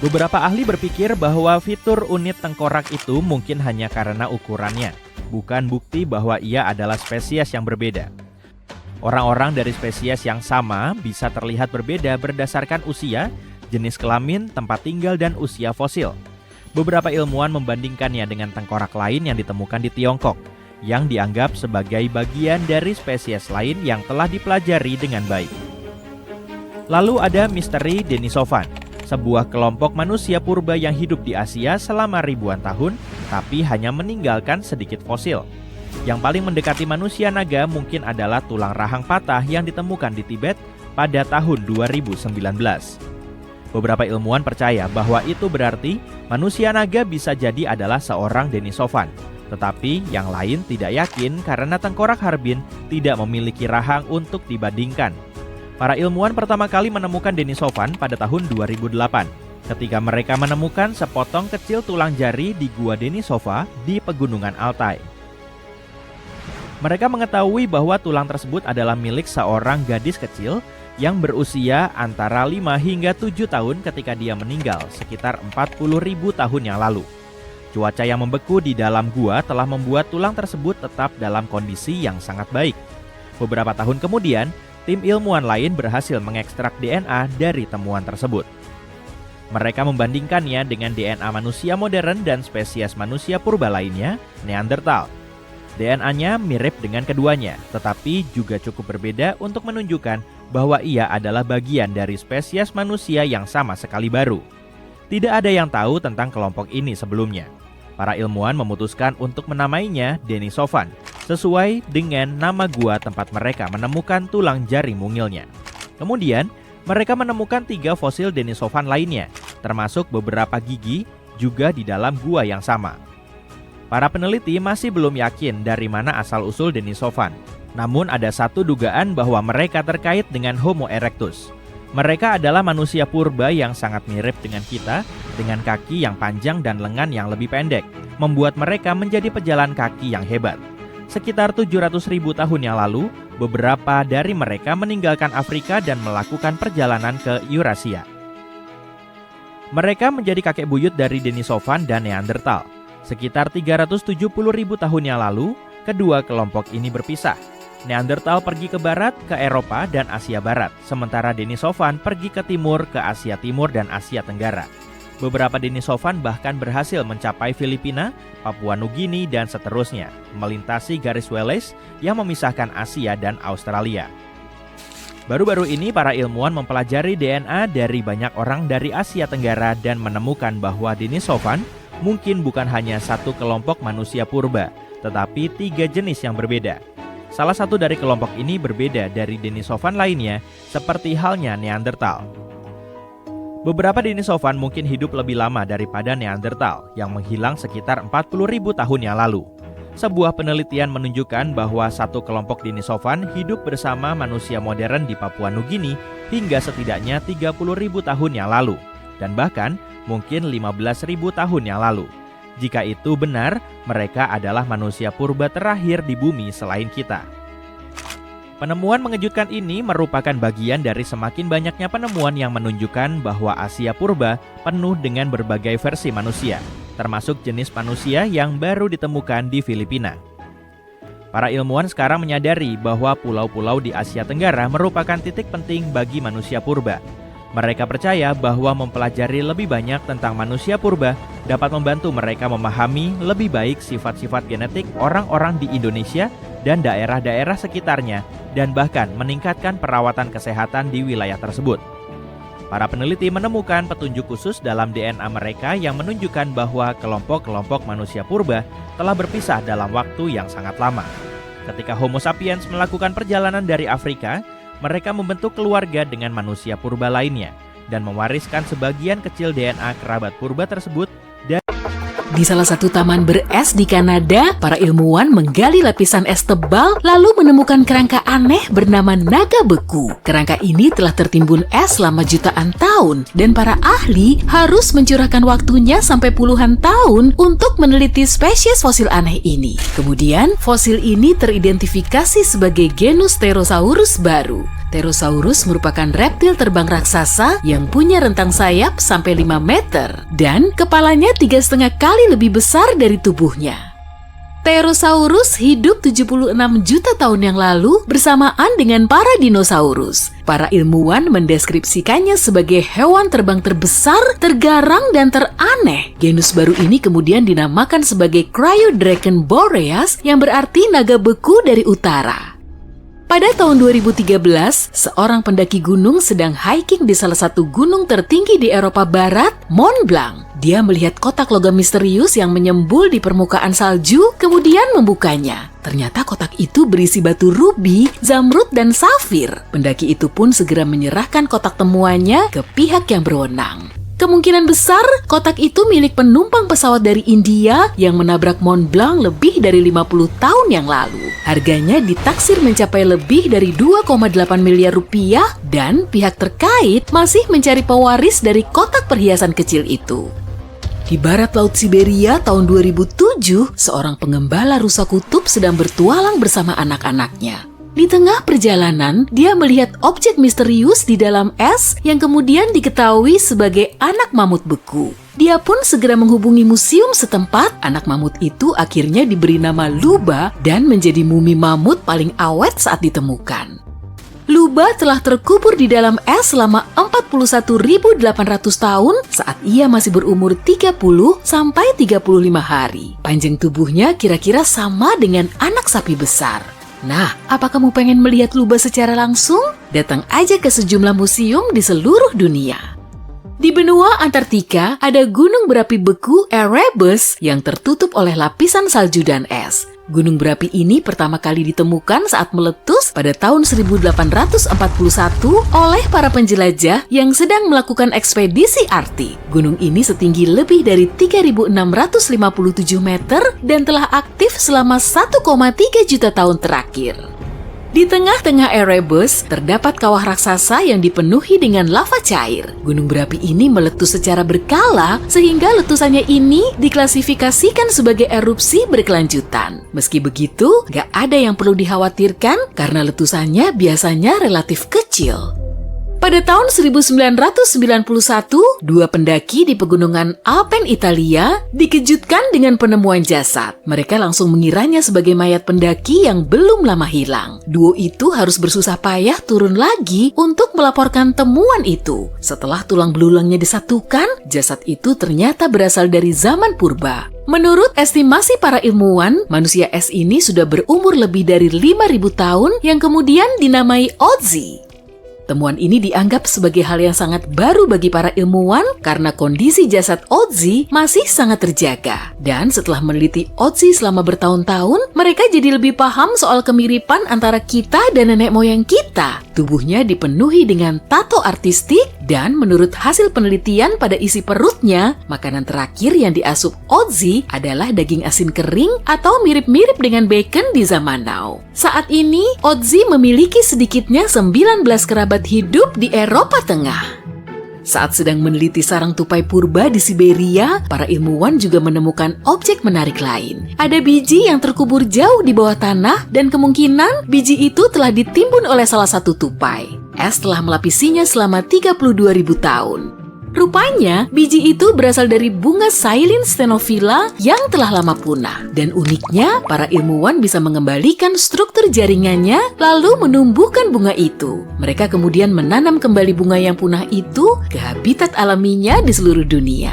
Beberapa ahli berpikir bahwa fitur unit tengkorak itu mungkin hanya karena ukurannya, bukan bukti bahwa ia adalah spesies yang berbeda. Orang-orang dari spesies yang sama bisa terlihat berbeda berdasarkan usia, jenis kelamin, tempat tinggal, dan usia fosil. Beberapa ilmuwan membandingkannya dengan tengkorak lain yang ditemukan di Tiongkok, yang dianggap sebagai bagian dari spesies lain yang telah dipelajari dengan baik. Lalu ada misteri Denisovan, sebuah kelompok manusia purba yang hidup di Asia selama ribuan tahun, tapi hanya meninggalkan sedikit fosil. Yang paling mendekati manusia naga mungkin adalah tulang rahang patah yang ditemukan di Tibet pada tahun 2019. Beberapa ilmuwan percaya bahwa itu berarti manusia naga bisa jadi adalah seorang Denisovan. Tetapi yang lain tidak yakin karena tengkorak Harbin tidak memiliki rahang untuk dibandingkan. Para ilmuwan pertama kali menemukan Denisovan pada tahun 2008 ketika mereka menemukan sepotong kecil tulang jari di Gua Denisova di Pegunungan Altai. Mereka mengetahui bahwa tulang tersebut adalah milik seorang gadis kecil yang berusia antara 5 hingga 7 tahun ketika dia meninggal sekitar 40.000 tahun yang lalu. Cuaca yang membeku di dalam gua telah membuat tulang tersebut tetap dalam kondisi yang sangat baik. Beberapa tahun kemudian, tim ilmuwan lain berhasil mengekstrak DNA dari temuan tersebut. Mereka membandingkannya dengan DNA manusia modern dan spesies manusia purba lainnya, Neanderthal. DNA-nya mirip dengan keduanya, tetapi juga cukup berbeda untuk menunjukkan bahwa ia adalah bagian dari spesies manusia yang sama sekali baru. Tidak ada yang tahu tentang kelompok ini sebelumnya. Para ilmuwan memutuskan untuk menamainya Denisovan, sesuai dengan nama gua tempat mereka menemukan tulang jari mungilnya. Kemudian, mereka menemukan 3 fosil Denisovan lainnya, termasuk beberapa gigi juga di dalam gua yang sama. Para peneliti masih belum yakin dari mana asal-usul Denisovan. Namun ada satu dugaan bahwa mereka terkait dengan Homo erectus. Mereka adalah manusia purba yang sangat mirip dengan kita, dengan kaki yang panjang dan lengan yang lebih pendek, membuat mereka menjadi pejalan kaki yang hebat. Sekitar 700.000 tahun yang lalu, beberapa dari mereka meninggalkan Afrika dan melakukan perjalanan ke Eurasia. Mereka menjadi kakek buyut dari Denisovan dan Neanderthal. Sekitar 370.000 tahun yang lalu, kedua kelompok ini berpisah. Neanderthal pergi ke barat, ke Eropa dan Asia Barat, sementara Denisovan pergi ke timur, ke Asia Timur dan Asia Tenggara. Beberapa Denisovan bahkan berhasil mencapai Filipina, Papua Nugini dan seterusnya, melintasi garis Wallace yang memisahkan Asia dan Australia. Baru-baru ini para ilmuwan mempelajari DNA dari banyak orang dari Asia Tenggara dan menemukan bahwa Denisovan mungkin bukan hanya satu kelompok manusia purba, tetapi 3 jenis yang berbeda. Salah satu dari kelompok ini berbeda dari Denisovan lainnya, seperti halnya Neanderthal. Beberapa Denisovan mungkin hidup lebih lama daripada Neanderthal yang menghilang sekitar 40.000 tahun yang lalu. Sebuah penelitian menunjukkan bahwa satu kelompok Denisovan hidup bersama manusia modern di Papua Nugini hingga setidaknya 30.000 tahun yang lalu, dan bahkan mungkin 15.000 tahun yang lalu. Jika itu benar, mereka adalah manusia purba terakhir di bumi selain kita. Penemuan mengejutkan ini merupakan bagian dari semakin banyaknya penemuan yang menunjukkan bahwa Asia purba penuh dengan berbagai versi manusia, termasuk jenis manusia yang baru ditemukan di Filipina. Para ilmuwan sekarang menyadari bahwa pulau-pulau di Asia Tenggara merupakan titik penting bagi manusia purba. Mereka percaya bahwa mempelajari lebih banyak tentang manusia purba dapat membantu mereka memahami lebih baik sifat-sifat genetik orang-orang di Indonesia dan daerah-daerah sekitarnya, dan bahkan meningkatkan perawatan kesehatan di wilayah tersebut. Para peneliti menemukan petunjuk khusus dalam DNA mereka yang menunjukkan bahwa kelompok-kelompok manusia purba telah berpisah dalam waktu yang sangat lama. Ketika Homo sapiens melakukan perjalanan dari Afrika, mereka membentuk keluarga dengan manusia purba lainnya dan mewariskan sebagian kecil DNA kerabat purba tersebut. Di salah satu taman beres di Kanada, para ilmuwan menggali lapisan es tebal lalu menemukan kerangka aneh bernama naga beku. Kerangka ini telah tertimbun es selama jutaan tahun dan para ahli harus mencurahkan waktunya sampai puluhan tahun untuk meneliti spesies fosil aneh ini. Kemudian, fosil ini teridentifikasi sebagai genus Pterosaurus baru. Pterosaurus merupakan reptil terbang raksasa yang punya rentang sayap sampai 5 meter dan kepalanya 3,5 kali lebih besar dari tubuhnya. Pterosaurus hidup 76 juta tahun yang lalu bersamaan dengan para dinosaurus. Para ilmuwan mendeskripsikannya sebagai hewan terbang terbesar, tergarang, dan teraneh. Genus baru ini kemudian dinamakan sebagai Cryodragon boreas yang berarti naga beku dari utara. Pada tahun 2013, seorang pendaki gunung sedang hiking di salah satu gunung tertinggi di Eropa Barat, Mont Blanc. Dia melihat kotak logam misterius yang menyembul di permukaan salju, kemudian membukanya. Ternyata kotak itu berisi batu rubi, zamrud, dan safir. Pendaki itu pun segera menyerahkan kotak temuannya ke pihak yang berwenang. Kemungkinan besar kotak itu milik penumpang pesawat dari India yang menabrak Mont Blanc lebih dari 50 tahun yang lalu. Harganya ditaksir mencapai lebih dari 2,8 miliar rupiah dan pihak terkait masih mencari pewaris dari kotak perhiasan kecil itu. Di barat laut Siberia tahun 2007, seorang pengembala rusa kutub sedang bertualang bersama anak-anaknya. Di tengah perjalanan, dia melihat objek misterius di dalam es yang kemudian diketahui sebagai anak mamut beku. Dia pun segera menghubungi museum setempat. Anak mamut itu akhirnya diberi nama Luba dan menjadi mumi mamut paling awet saat ditemukan. Luba telah terkubur di dalam es selama 41.800 tahun saat ia masih berumur 30 sampai 35 hari. Panjang tubuhnya kira-kira sama dengan anak sapi besar. Nah, apa kamu pengen melihat Luba secara langsung? Datang aja ke sejumlah museum di seluruh dunia. Di benua Antartika ada gunung berapi beku Erebus yang tertutup oleh lapisan salju dan es. Gunung berapi ini pertama kali ditemukan saat meletus pada tahun 1841 oleh para penjelajah yang sedang melakukan ekspedisi Arktik. Gunung ini setinggi lebih dari 3.657 meter dan telah aktif selama 1,3 juta tahun terakhir. Di tengah-tengah Erebus, terdapat kawah raksasa yang dipenuhi dengan lava cair. Gunung berapi ini meletus secara berkala, sehingga letusannya ini diklasifikasikan sebagai erupsi berkelanjutan. Meski begitu, gak ada yang perlu dikhawatirkan karena letusannya biasanya relatif kecil. Pada tahun 1991, dua pendaki di pegunungan Alpen Italia dikejutkan dengan penemuan jasad. Mereka langsung mengiranya sebagai mayat pendaki yang belum lama hilang. Duo itu harus bersusah payah turun lagi untuk melaporkan temuan itu. Setelah tulang belulangnya disatukan, jasad itu ternyata berasal dari zaman purba. Menurut estimasi para ilmuwan, manusia es ini sudah berumur lebih dari 5.000 tahun yang kemudian dinamai Otzi. Temuan ini dianggap sebagai hal yang sangat baru bagi para ilmuwan karena kondisi jasad Otzi masih sangat terjaga. Dan setelah meneliti Otzi selama bertahun-tahun, mereka jadi lebih paham soal kemiripan antara kita dan nenek moyang kita. Tubuhnya dipenuhi dengan tato artistik dan menurut hasil penelitian pada isi perutnya, makanan terakhir yang diasup Otzi adalah daging asin kering atau mirip-mirip dengan bacon di zaman now. Saat ini, Otzi memiliki sedikitnya 19 kerabat hidup di Eropa Tengah. Saat sedang meneliti sarang tupai purba di Siberia, para ilmuwan juga menemukan objek menarik lain. Ada biji yang terkubur jauh di bawah tanah dan kemungkinan biji itu telah ditimbun oleh salah satu tupai. Es telah melapisinya selama 32.000 tahun. Rupanya, biji itu berasal dari bunga Silene stenophila yang telah lama punah. Dan uniknya, para ilmuwan bisa mengembalikan struktur jaringannya lalu menumbuhkan bunga itu. Mereka kemudian menanam kembali bunga yang punah itu ke habitat alaminya di seluruh dunia.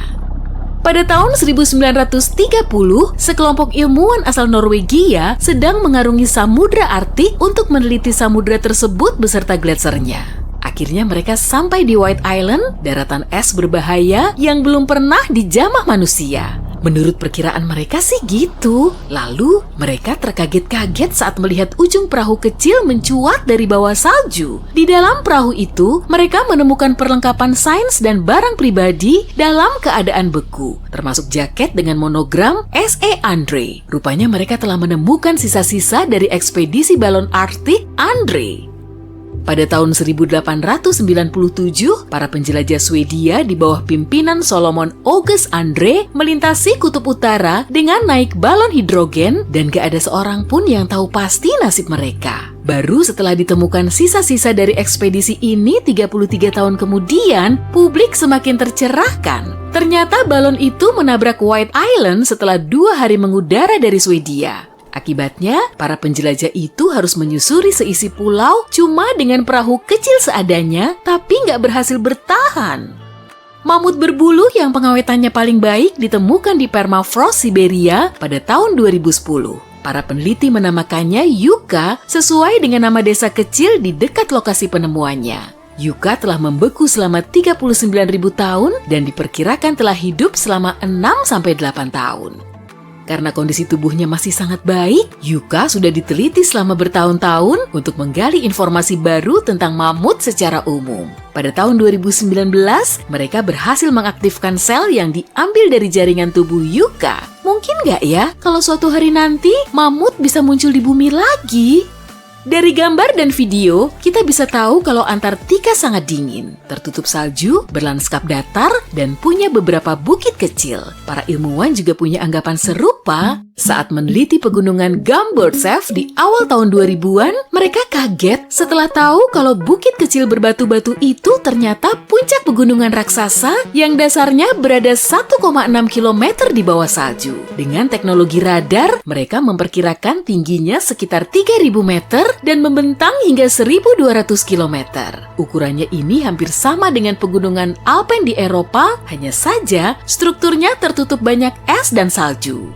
Pada tahun 1930, sekelompok ilmuwan asal Norwegia sedang mengarungi Samudra Arktik untuk meneliti samudra tersebut beserta gletsernya. Akhirnya mereka sampai di White Island, daratan es berbahaya yang belum pernah dijamah manusia. Menurut perkiraan mereka sih gitu. Lalu mereka terkaget-kaget saat melihat ujung perahu kecil mencuat dari bawah salju. Di dalam perahu itu, mereka menemukan perlengkapan sains dan barang pribadi dalam keadaan beku, termasuk jaket dengan monogram S.E. Andre. Rupanya mereka telah menemukan sisa-sisa dari ekspedisi balon Arktik Andre. Pada tahun 1897, para penjelajah Swedia di bawah pimpinan Solomon August Andre melintasi kutub utara dengan naik balon hidrogen dan gak ada seorang pun yang tahu pasti nasib mereka. Baru setelah ditemukan sisa-sisa dari ekspedisi ini 33 tahun kemudian, publik semakin tercerahkan. Ternyata balon itu menabrak White Island setelah 2 hari mengudara dari Swedia. Akibatnya, para penjelajah itu harus menyusuri seisi pulau cuma dengan perahu kecil seadanya, tapi nggak berhasil bertahan. Mamut berbulu yang pengawetannya paling baik ditemukan di permafrost Siberia pada tahun 2010. Para peneliti menamakannya Yucca sesuai dengan nama desa kecil di dekat lokasi penemuannya. Yucca telah membeku selama 39.000 tahun dan diperkirakan telah hidup selama 6-8 tahun. Karena kondisi tubuhnya masih sangat baik, Yucca sudah diteliti selama bertahun-tahun untuk menggali informasi baru tentang mamut secara umum. Pada tahun 2019, mereka berhasil mengaktifkan sel yang diambil dari jaringan tubuh Yucca. Mungkin nggak ya kalau suatu hari nanti mamut bisa muncul di bumi lagi? Dari gambar dan video, kita bisa tahu kalau Antartika sangat dingin, tertutup salju, berlandskap datar, dan punya beberapa bukit kecil. Para ilmuwan juga punya anggapan serupa. Saat meneliti pegunungan Gomburtsev di awal tahun 2000-an, mereka kaget setelah tahu kalau bukit kecil berbatu-batu itu ternyata puncak pegunungan raksasa yang dasarnya berada 1,6 km di bawah salju. Dengan teknologi radar, mereka memperkirakan tingginya sekitar 3.000 meter dan membentang hingga 1.200 km. Ukurannya ini hampir sama dengan pegunungan Alpen di Eropa, hanya saja strukturnya tertutup banyak es dan salju.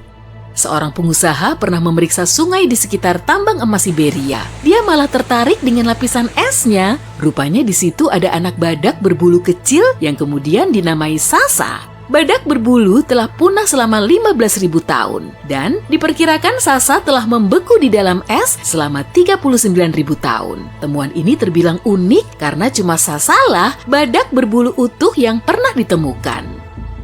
Seorang pengusaha pernah memeriksa sungai di sekitar tambang emas Siberia. Dia malah tertarik dengan lapisan esnya. Rupanya di situ ada anak badak berbulu kecil yang kemudian dinamai Sasa. Badak berbulu telah punah selama 15.000 tahun dan diperkirakan Sasa telah membeku di dalam es selama 39.000 tahun. Temuan ini terbilang unik karena cuma Sasalah badak berbulu utuh yang pernah ditemukan.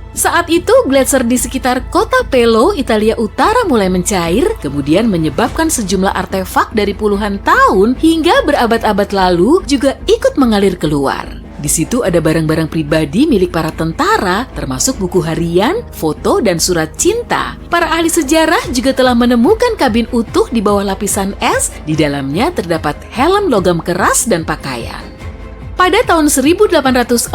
Saat itu, gletser di sekitar kota Pelo, Italia Utara mulai mencair, kemudian menyebabkan sejumlah artefak dari puluhan tahun hingga berabad-abad lalu juga ikut mengalir keluar. Di situ ada barang-barang pribadi milik para tentara, termasuk buku harian, foto, dan surat cinta. Para ahli sejarah juga telah menemukan kabin utuh di bawah lapisan es, di dalamnya terdapat helm logam keras dan pakaian. Pada tahun 1845,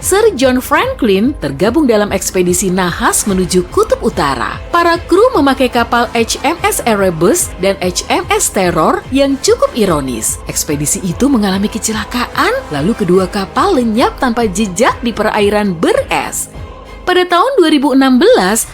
Sir John Franklin tergabung dalam ekspedisi nahas menuju Kutub Utara. Para kru memakai kapal HMS Erebus dan HMS Terror yang cukup ironis. Ekspedisi itu mengalami kecelakaan, lalu kedua kapal lenyap tanpa jejak di perairan beres. Pada tahun 2016,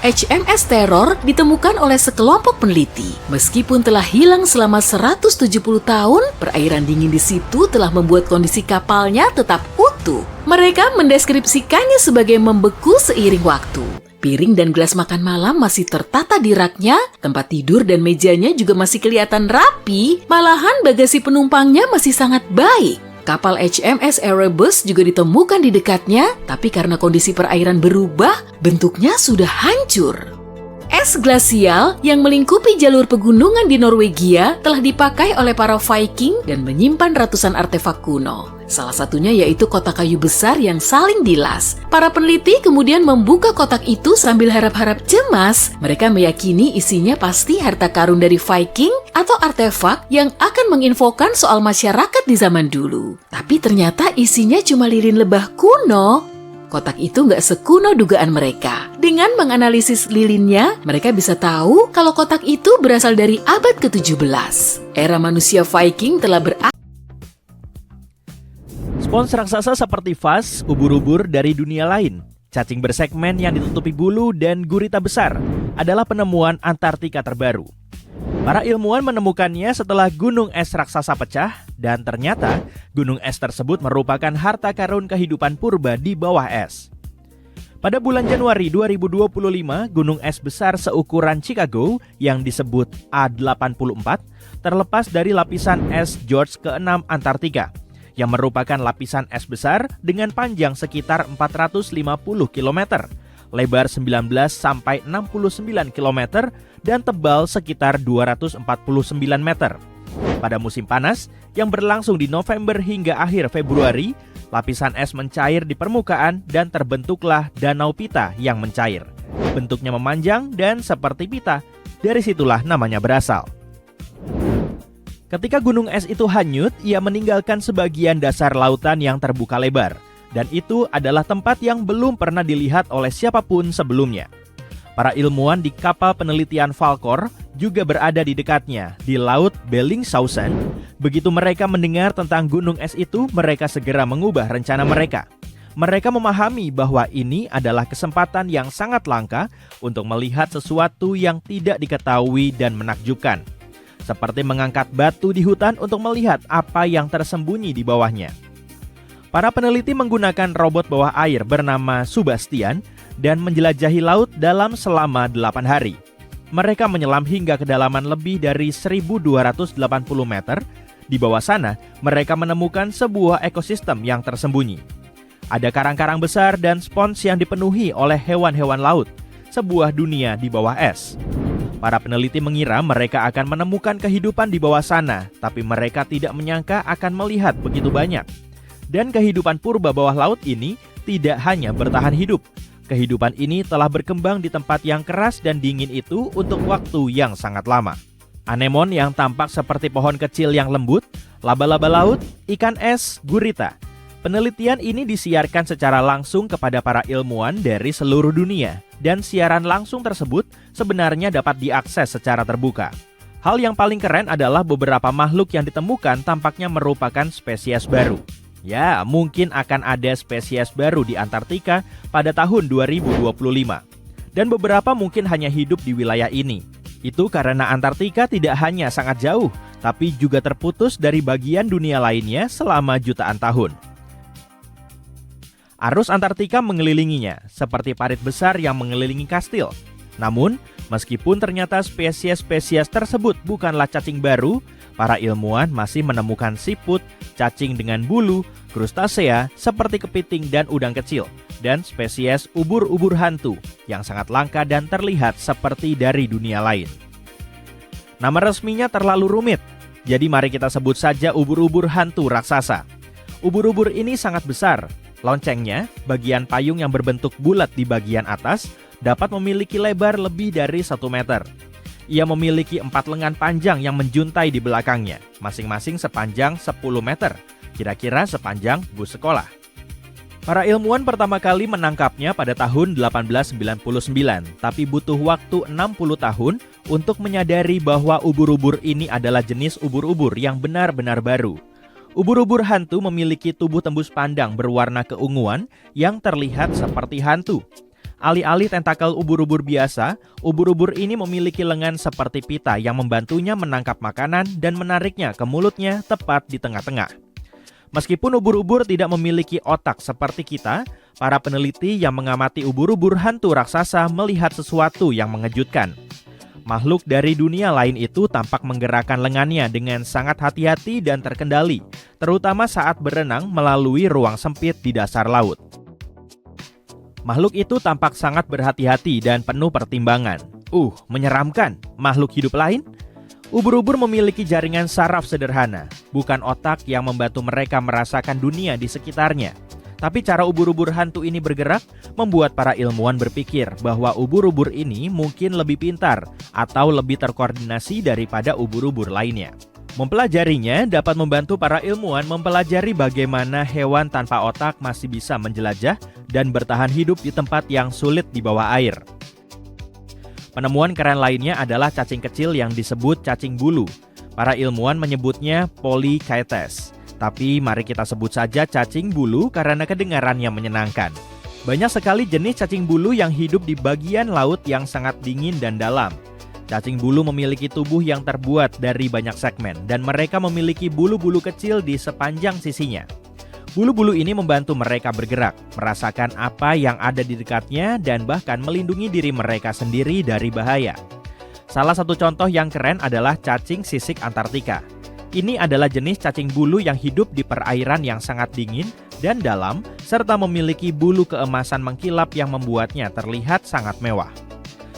HMS Terror ditemukan oleh sekelompok peneliti. Meskipun telah hilang selama 170 tahun, perairan dingin di situ telah membuat kondisi kapalnya tetap utuh. Mereka mendeskripsikannya sebagai membeku seiring waktu. Piring dan gelas makan malam masih tertata di raknya, tempat tidur dan mejanya juga masih kelihatan rapi, malahan bagasi penumpangnya masih sangat baik. Kapal HMS Erebus juga ditemukan di dekatnya, tapi karena kondisi perairan berubah, bentuknya sudah hancur. Es glasial yang melingkupi jalur pegunungan di Norwegia telah dipakai oleh para Viking dan menyimpan ratusan artefak kuno. Salah satunya yaitu kotak kayu besar yang saling dilas. Para peneliti kemudian membuka kotak itu sambil harap-harap cemas. Mereka meyakini isinya pasti harta karun dari Viking atau artefak yang akan menginfokan soal masyarakat di zaman dulu. Tapi ternyata isinya cuma lilin lebah kuno. Kotak itu nggak sekuno dugaan mereka. Dengan menganalisis lilinnya, mereka bisa tahu kalau kotak itu berasal dari abad ke-17. Era manusia Viking telah Spons raksasa seperti vas, ubur-ubur dari dunia lain, cacing bersegmen yang ditutupi bulu, dan gurita besar adalah penemuan Antartika terbaru. Para ilmuwan menemukannya setelah gunung es raksasa pecah, dan ternyata gunung es tersebut merupakan harta karun kehidupan purba di bawah es. Pada bulan Januari 2025, gunung es besar seukuran Chicago yang disebut A84 terlepas dari lapisan es George ke-6 Antartika, yang merupakan lapisan es besar dengan panjang sekitar 450 km, lebar 19 sampai 69 km, dan tebal sekitar 249 meter. Pada musim panas yang berlangsung di November hingga akhir Februari, lapisan es mencair di permukaan dan terbentuklah danau pita yang mencair. Bentuknya memanjang dan seperti pita, dari situlah namanya berasal. Ketika gunung es itu hanyut, ia meninggalkan sebagian dasar lautan yang terbuka lebar, dan itu adalah tempat yang belum pernah dilihat oleh siapapun sebelumnya. Para ilmuwan di kapal penelitian Falkor juga berada di dekatnya, di Laut Bellingshausen. Begitu mereka mendengar tentang gunung es itu, mereka segera mengubah rencana mereka. Mereka memahami bahwa ini adalah kesempatan yang sangat langka untuk melihat sesuatu yang tidak diketahui dan menakjubkan, seperti mengangkat batu di hutan untuk melihat apa yang tersembunyi di bawahnya. Para peneliti menggunakan robot bawah air bernama Subastian dan menjelajahi laut dalam selama 8 hari. Mereka menyelam hingga kedalaman lebih dari 1.280 meter. Di bawah sana, mereka menemukan sebuah ekosistem yang tersembunyi. Ada karang-karang besar dan spons yang dipenuhi oleh hewan-hewan laut, sebuah dunia di bawah es. Para peneliti mengira mereka akan menemukan kehidupan di bawah sana, tapi mereka tidak menyangka akan melihat begitu banyak. Dan kehidupan purba bawah laut ini tidak hanya bertahan hidup. Kehidupan ini telah berkembang di tempat yang keras dan dingin itu untuk waktu yang sangat lama. Anemon yang tampak seperti pohon kecil yang lembut, laba-laba laut, ikan es, gurita. Penelitian ini disiarkan secara langsung kepada para ilmuwan dari seluruh dunia, dan siaran langsung tersebut sebenarnya dapat diakses secara terbuka. Hal yang paling keren adalah beberapa makhluk yang ditemukan tampaknya merupakan spesies baru. Ya, mungkin akan ada spesies baru di Antartika pada tahun 2025. Dan beberapa mungkin hanya hidup di wilayah ini. Itu karena Antartika tidak hanya sangat jauh, tapi juga terputus dari bagian dunia lainnya selama jutaan tahun. Arus Antartika mengelilinginya, seperti parit besar yang mengelilingi kastil. Namun, meskipun ternyata spesies-spesies tersebut bukanlah cacing baru, para ilmuwan masih menemukan siput, cacing dengan bulu, krustasea seperti kepiting dan udang kecil, dan spesies ubur-ubur hantu yang sangat langka dan terlihat seperti dari dunia lain. Nama resminya terlalu rumit, jadi mari kita sebut saja ubur-ubur hantu raksasa. Ubur-ubur ini sangat besar. Loncengnya, bagian payung yang berbentuk bulat di bagian atas, dapat memiliki lebar lebih dari 1 meter. Ia memiliki 4 lengan panjang yang menjuntai di belakangnya, masing-masing sepanjang 10 meter, kira-kira sepanjang bus sekolah. Para ilmuwan pertama kali menangkapnya pada tahun 1899, tapi butuh waktu 60 tahun untuk menyadari bahwa ubur-ubur ini adalah jenis ubur-ubur yang benar-benar baru. Ubur-ubur hantu memiliki tubuh tembus pandang berwarna keunguan yang terlihat seperti hantu. Alih-alih tentakel ubur-ubur biasa, ubur-ubur ini memiliki lengan seperti pita yang membantunya menangkap makanan dan menariknya ke mulutnya tepat di tengah-tengah. Meskipun ubur-ubur tidak memiliki otak seperti kita, para peneliti yang mengamati ubur-ubur hantu raksasa melihat sesuatu yang mengejutkan. Makhluk dari dunia lain itu tampak menggerakkan lengannya dengan sangat hati-hati dan terkendali, terutama saat berenang melalui ruang sempit di dasar laut. Makhluk itu tampak sangat berhati-hati dan penuh pertimbangan. Menyeramkan. Makhluk hidup lain? Ubur-ubur memiliki jaringan saraf sederhana, bukan otak yang membantu mereka merasakan dunia di sekitarnya. Tapi cara ubur-ubur hantu ini bergerak membuat para ilmuwan berpikir bahwa ubur-ubur ini mungkin lebih pintar atau lebih terkoordinasi daripada ubur-ubur lainnya. Mempelajarinya dapat membantu para ilmuwan mempelajari bagaimana hewan tanpa otak masih bisa menjelajah dan bertahan hidup di tempat yang sulit di bawah air. Penemuan keren lainnya adalah cacing kecil yang disebut cacing bulu. Para ilmuwan menyebutnya Polychaetes. Tapi mari kita sebut saja cacing bulu karena kedengarannya menyenangkan. Banyak sekali jenis cacing bulu yang hidup di bagian laut yang sangat dingin dan dalam. Cacing bulu memiliki tubuh yang terbuat dari banyak segmen dan mereka memiliki bulu-bulu kecil di sepanjang sisinya. Bulu-bulu ini membantu mereka bergerak, merasakan apa yang ada di dekatnya dan bahkan melindungi diri mereka sendiri dari bahaya. Salah satu contoh yang keren adalah cacing sisik Antartika. Ini adalah jenis cacing bulu yang hidup di perairan yang sangat dingin dan dalam serta memiliki bulu keemasan mengkilap yang membuatnya terlihat sangat mewah.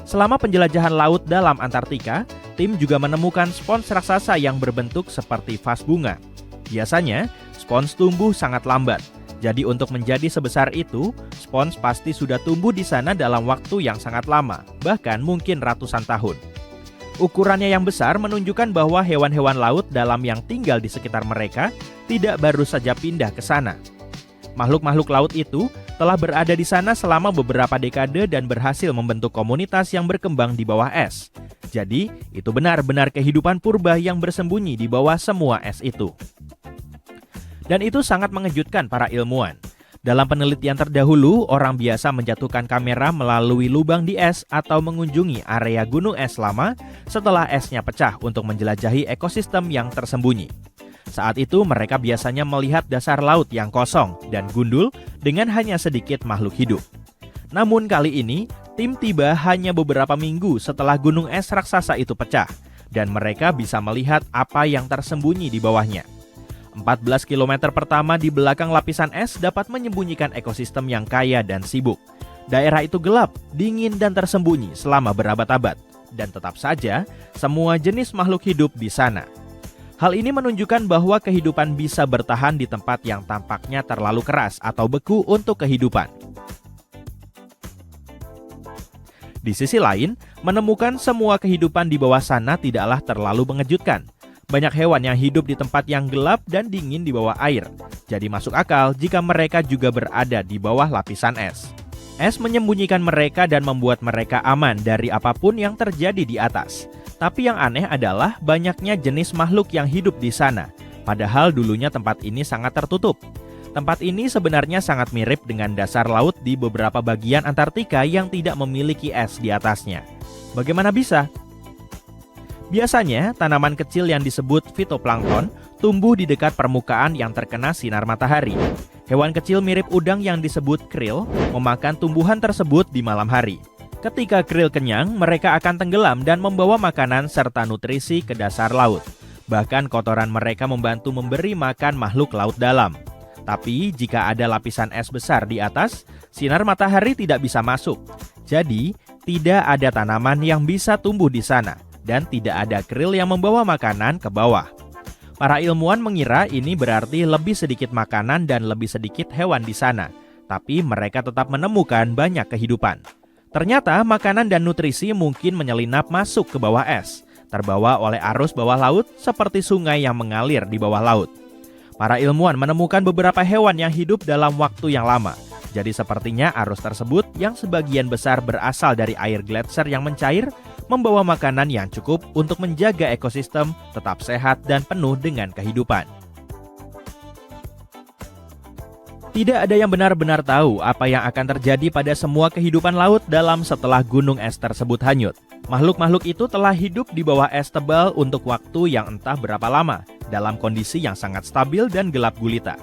Selama penjelajahan laut dalam Antartika, tim juga menemukan spons raksasa yang berbentuk seperti vas bunga. Biasanya, spons tumbuh sangat lambat. Jadi untuk menjadi sebesar itu, spons pasti sudah tumbuh di sana dalam waktu yang sangat lama, bahkan mungkin ratusan tahun. Ukurannya yang besar menunjukkan bahwa hewan-hewan laut dalam yang tinggal di sekitar mereka tidak baru saja pindah ke sana. Makhluk-makhluk laut itu telah berada di sana selama beberapa dekade dan berhasil membentuk komunitas yang berkembang di bawah es. Jadi, itu benar-benar kehidupan purba yang bersembunyi di bawah semua es itu. Dan itu sangat mengejutkan para ilmuwan. Dalam penelitian terdahulu, orang biasa menjatuhkan kamera melalui lubang di es atau mengunjungi area gunung es lama setelah esnya pecah untuk menjelajahi ekosistem yang tersembunyi. Saat itu mereka biasanya melihat dasar laut yang kosong dan gundul dengan hanya sedikit makhluk hidup. Namun kali ini, tim tiba hanya beberapa minggu setelah gunung es raksasa itu pecah dan mereka bisa melihat apa yang tersembunyi di bawahnya. 14 km pertama di belakang lapisan es dapat menyembunyikan ekosistem yang kaya dan sibuk. Daerah itu gelap, dingin dan tersembunyi selama berabad-abad. Dan tetap saja, semua jenis makhluk hidup di sana. Hal ini menunjukkan bahwa kehidupan bisa bertahan di tempat yang tampaknya terlalu keras atau beku untuk kehidupan. Di sisi lain, menemukan semua kehidupan di bawah sana tidaklah terlalu mengejutkan. Banyak hewan yang hidup di tempat yang gelap dan dingin di bawah air. Jadi masuk akal jika mereka juga berada di bawah lapisan es. Es menyembunyikan mereka dan membuat mereka aman dari apapun yang terjadi di atas. Tapi yang aneh adalah banyaknya jenis makhluk yang hidup di sana. Padahal dulunya tempat ini sangat tertutup. Tempat ini sebenarnya sangat mirip dengan dasar laut di beberapa bagian Antartika yang tidak memiliki es di atasnya. Bagaimana bisa? Biasanya, tanaman kecil yang disebut fitoplankton tumbuh di dekat permukaan yang terkena sinar matahari. Hewan kecil mirip udang yang disebut krill memakan tumbuhan tersebut di malam hari. Ketika krill kenyang, mereka akan tenggelam dan membawa makanan serta nutrisi ke dasar laut. Bahkan kotoran mereka membantu memberi makan makhluk laut dalam. Tapi jika ada lapisan es besar di atas, sinar matahari tidak bisa masuk. Jadi, tidak ada tanaman yang bisa tumbuh di sana. Dan tidak ada krill yang membawa makanan ke bawah. Para ilmuwan mengira ini berarti lebih sedikit makanan dan lebih sedikit hewan di sana. Tapi mereka tetap menemukan banyak kehidupan. Ternyata makanan dan nutrisi mungkin menyelinap masuk ke bawah es, terbawa oleh arus bawah laut seperti sungai yang mengalir di bawah laut. Para ilmuwan menemukan beberapa hewan yang hidup dalam waktu yang lama. Jadi sepertinya arus tersebut yang sebagian besar berasal dari air gletser yang mencair, membawa makanan yang cukup untuk menjaga ekosistem tetap sehat dan penuh dengan kehidupan. Tidak ada yang benar-benar tahu apa yang akan terjadi pada semua kehidupan laut dalam setelah gunung es tersebut hanyut. Makhluk-makhluk itu telah hidup di bawah es tebal untuk waktu yang entah berapa lama, dalam kondisi yang sangat stabil dan gelap gulita.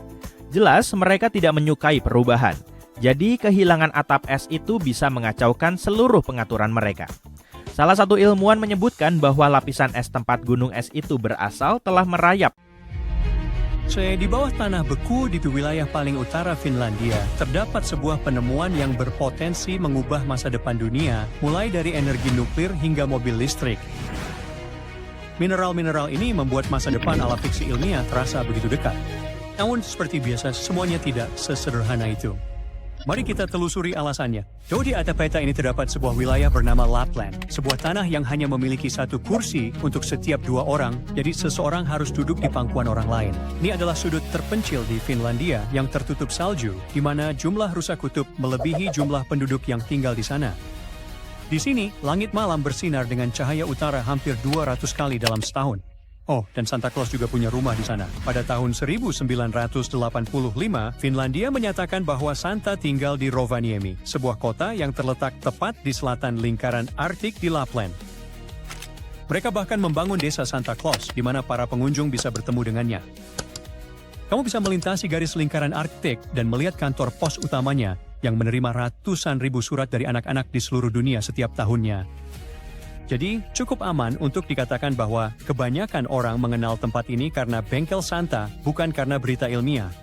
Jelas mereka tidak menyukai perubahan, jadi kehilangan atap es itu bisa mengacaukan seluruh pengaturan mereka. Salah satu ilmuwan menyebutkan bahwa lapisan es tempat gunung es itu berasal telah merayap. Di bawah tanah beku di wilayah paling utara Finlandia, terdapat sebuah penemuan yang berpotensi mengubah masa depan dunia, mulai dari energi nuklir hingga mobil listrik. Mineral-mineral ini membuat masa depan ala fiksi ilmiah terasa begitu dekat. Namun seperti biasa, semuanya tidak sesederhana itu. Mari kita telusuri alasannya. Jauh di atas peta ini terdapat sebuah wilayah bernama Lapland, sebuah tanah yang hanya memiliki satu kursi untuk setiap 2 orang, jadi seseorang harus duduk di pangkuan orang lain. Ini adalah sudut terpencil di Finlandia yang tertutup salju, di mana jumlah rusa kutub melebihi jumlah penduduk yang tinggal di sana. Di sini, langit malam bersinar dengan cahaya utara hampir 200 kali dalam setahun. Oh, dan Santa Claus juga punya rumah di sana. Pada tahun 1985, Finlandia menyatakan bahwa Santa tinggal di Rovaniemi, sebuah kota yang terletak tepat di selatan lingkaran Arktik di Lapland. Mereka bahkan membangun desa Santa Claus, di mana para pengunjung bisa bertemu dengannya. Kamu bisa melintasi garis lingkaran Arktik dan melihat kantor pos utamanya yang menerima ratusan ribu surat dari anak-anak di seluruh dunia setiap tahunnya. Jadi, cukup aman untuk dikatakan bahwa kebanyakan orang mengenal tempat ini karena bengkel Santa, bukan karena berita ilmiah.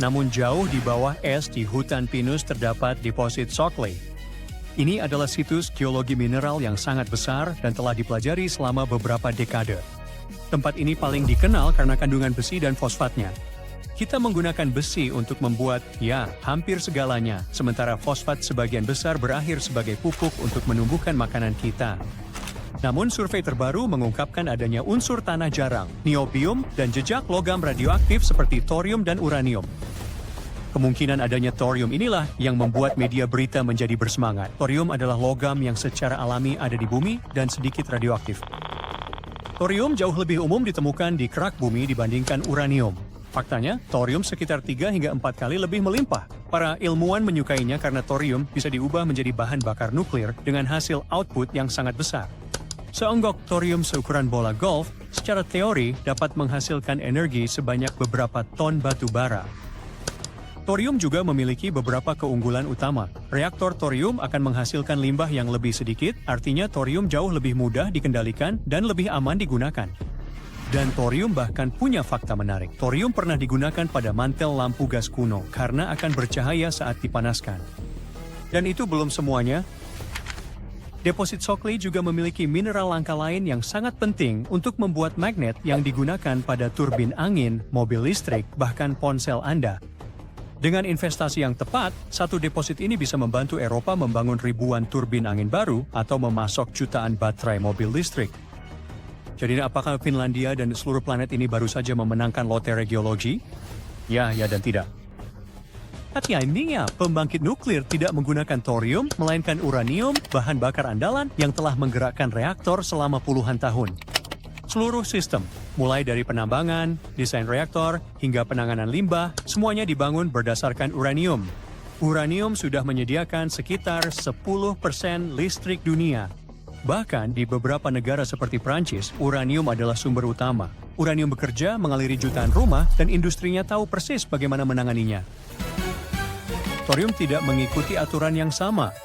Namun jauh di bawah es di hutan pinus terdapat deposit Shockley. Ini adalah situs geologi mineral yang sangat besar dan telah dipelajari selama beberapa dekade. Tempat ini paling dikenal karena kandungan besi dan fosfatnya. Kita menggunakan besi untuk membuat, hampir segalanya, sementara fosfat sebagian besar berakhir sebagai pupuk untuk menumbuhkan makanan kita. Namun survei terbaru mengungkapkan adanya unsur tanah jarang, niobium, dan jejak logam radioaktif seperti thorium dan uranium. Kemungkinan adanya thorium inilah yang membuat media berita menjadi bersemangat. Thorium adalah logam yang secara alami ada di bumi dan sedikit radioaktif. Thorium jauh lebih umum ditemukan di kerak bumi dibandingkan uranium. Faktanya, thorium sekitar 3 hingga 4 kali lebih melimpah. Para ilmuwan menyukainya karena thorium bisa diubah menjadi bahan bakar nuklir dengan hasil output yang sangat besar. Seonggok thorium seukuran bola golf, secara teori dapat menghasilkan energi sebanyak beberapa ton batu bara. Thorium juga memiliki beberapa keunggulan utama. Reaktor thorium akan menghasilkan limbah yang lebih sedikit, artinya thorium jauh lebih mudah dikendalikan dan lebih aman digunakan. Dan thorium bahkan punya fakta menarik. Thorium pernah digunakan pada mantel lampu gas kuno karena akan bercahaya saat dipanaskan. Dan itu belum semuanya. Deposit Shockley juga memiliki mineral langka lain yang sangat penting untuk membuat magnet yang digunakan pada turbin angin, mobil listrik, bahkan ponsel Anda. Dengan investasi yang tepat, satu deposit ini bisa membantu Eropa membangun ribuan turbin angin baru atau memasok jutaan baterai mobil listrik. Jadi apakah Finlandia dan seluruh planet ini baru saja memenangkan lotre geologi? Ya dan tidak. Artinya, pembangkit nuklir tidak menggunakan thorium, melainkan uranium, bahan bakar andalan yang telah menggerakkan reaktor selama puluhan tahun. Seluruh sistem, mulai dari penambangan, desain reaktor, hingga penanganan limbah, semuanya dibangun berdasarkan uranium. Uranium sudah menyediakan sekitar 10% listrik dunia. Bahkan di beberapa negara seperti Prancis, uranium adalah sumber utama. Uranium bekerja mengaliri jutaan rumah dan industrinya tahu persis bagaimana menanganinya. Thorium tidak mengikuti aturan yang sama.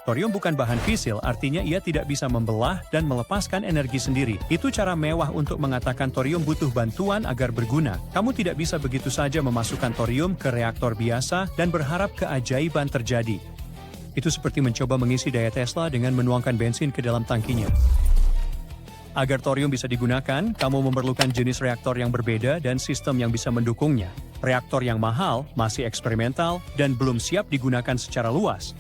Thorium bukan bahan fisil, artinya ia tidak bisa membelah dan melepaskan energi sendiri. Itu cara mewah untuk mengatakan thorium butuh bantuan agar berguna. Kamu tidak bisa begitu saja memasukkan thorium ke reaktor biasa dan berharap keajaiban terjadi. Itu seperti mencoba mengisi daya Tesla dengan menuangkan bensin ke dalam tangkinya. Agar thorium bisa digunakan, kamu memerlukan jenis reaktor yang berbeda dan sistem yang bisa mendukungnya. Reaktor yang mahal, masih eksperimental, dan belum siap digunakan secara luas.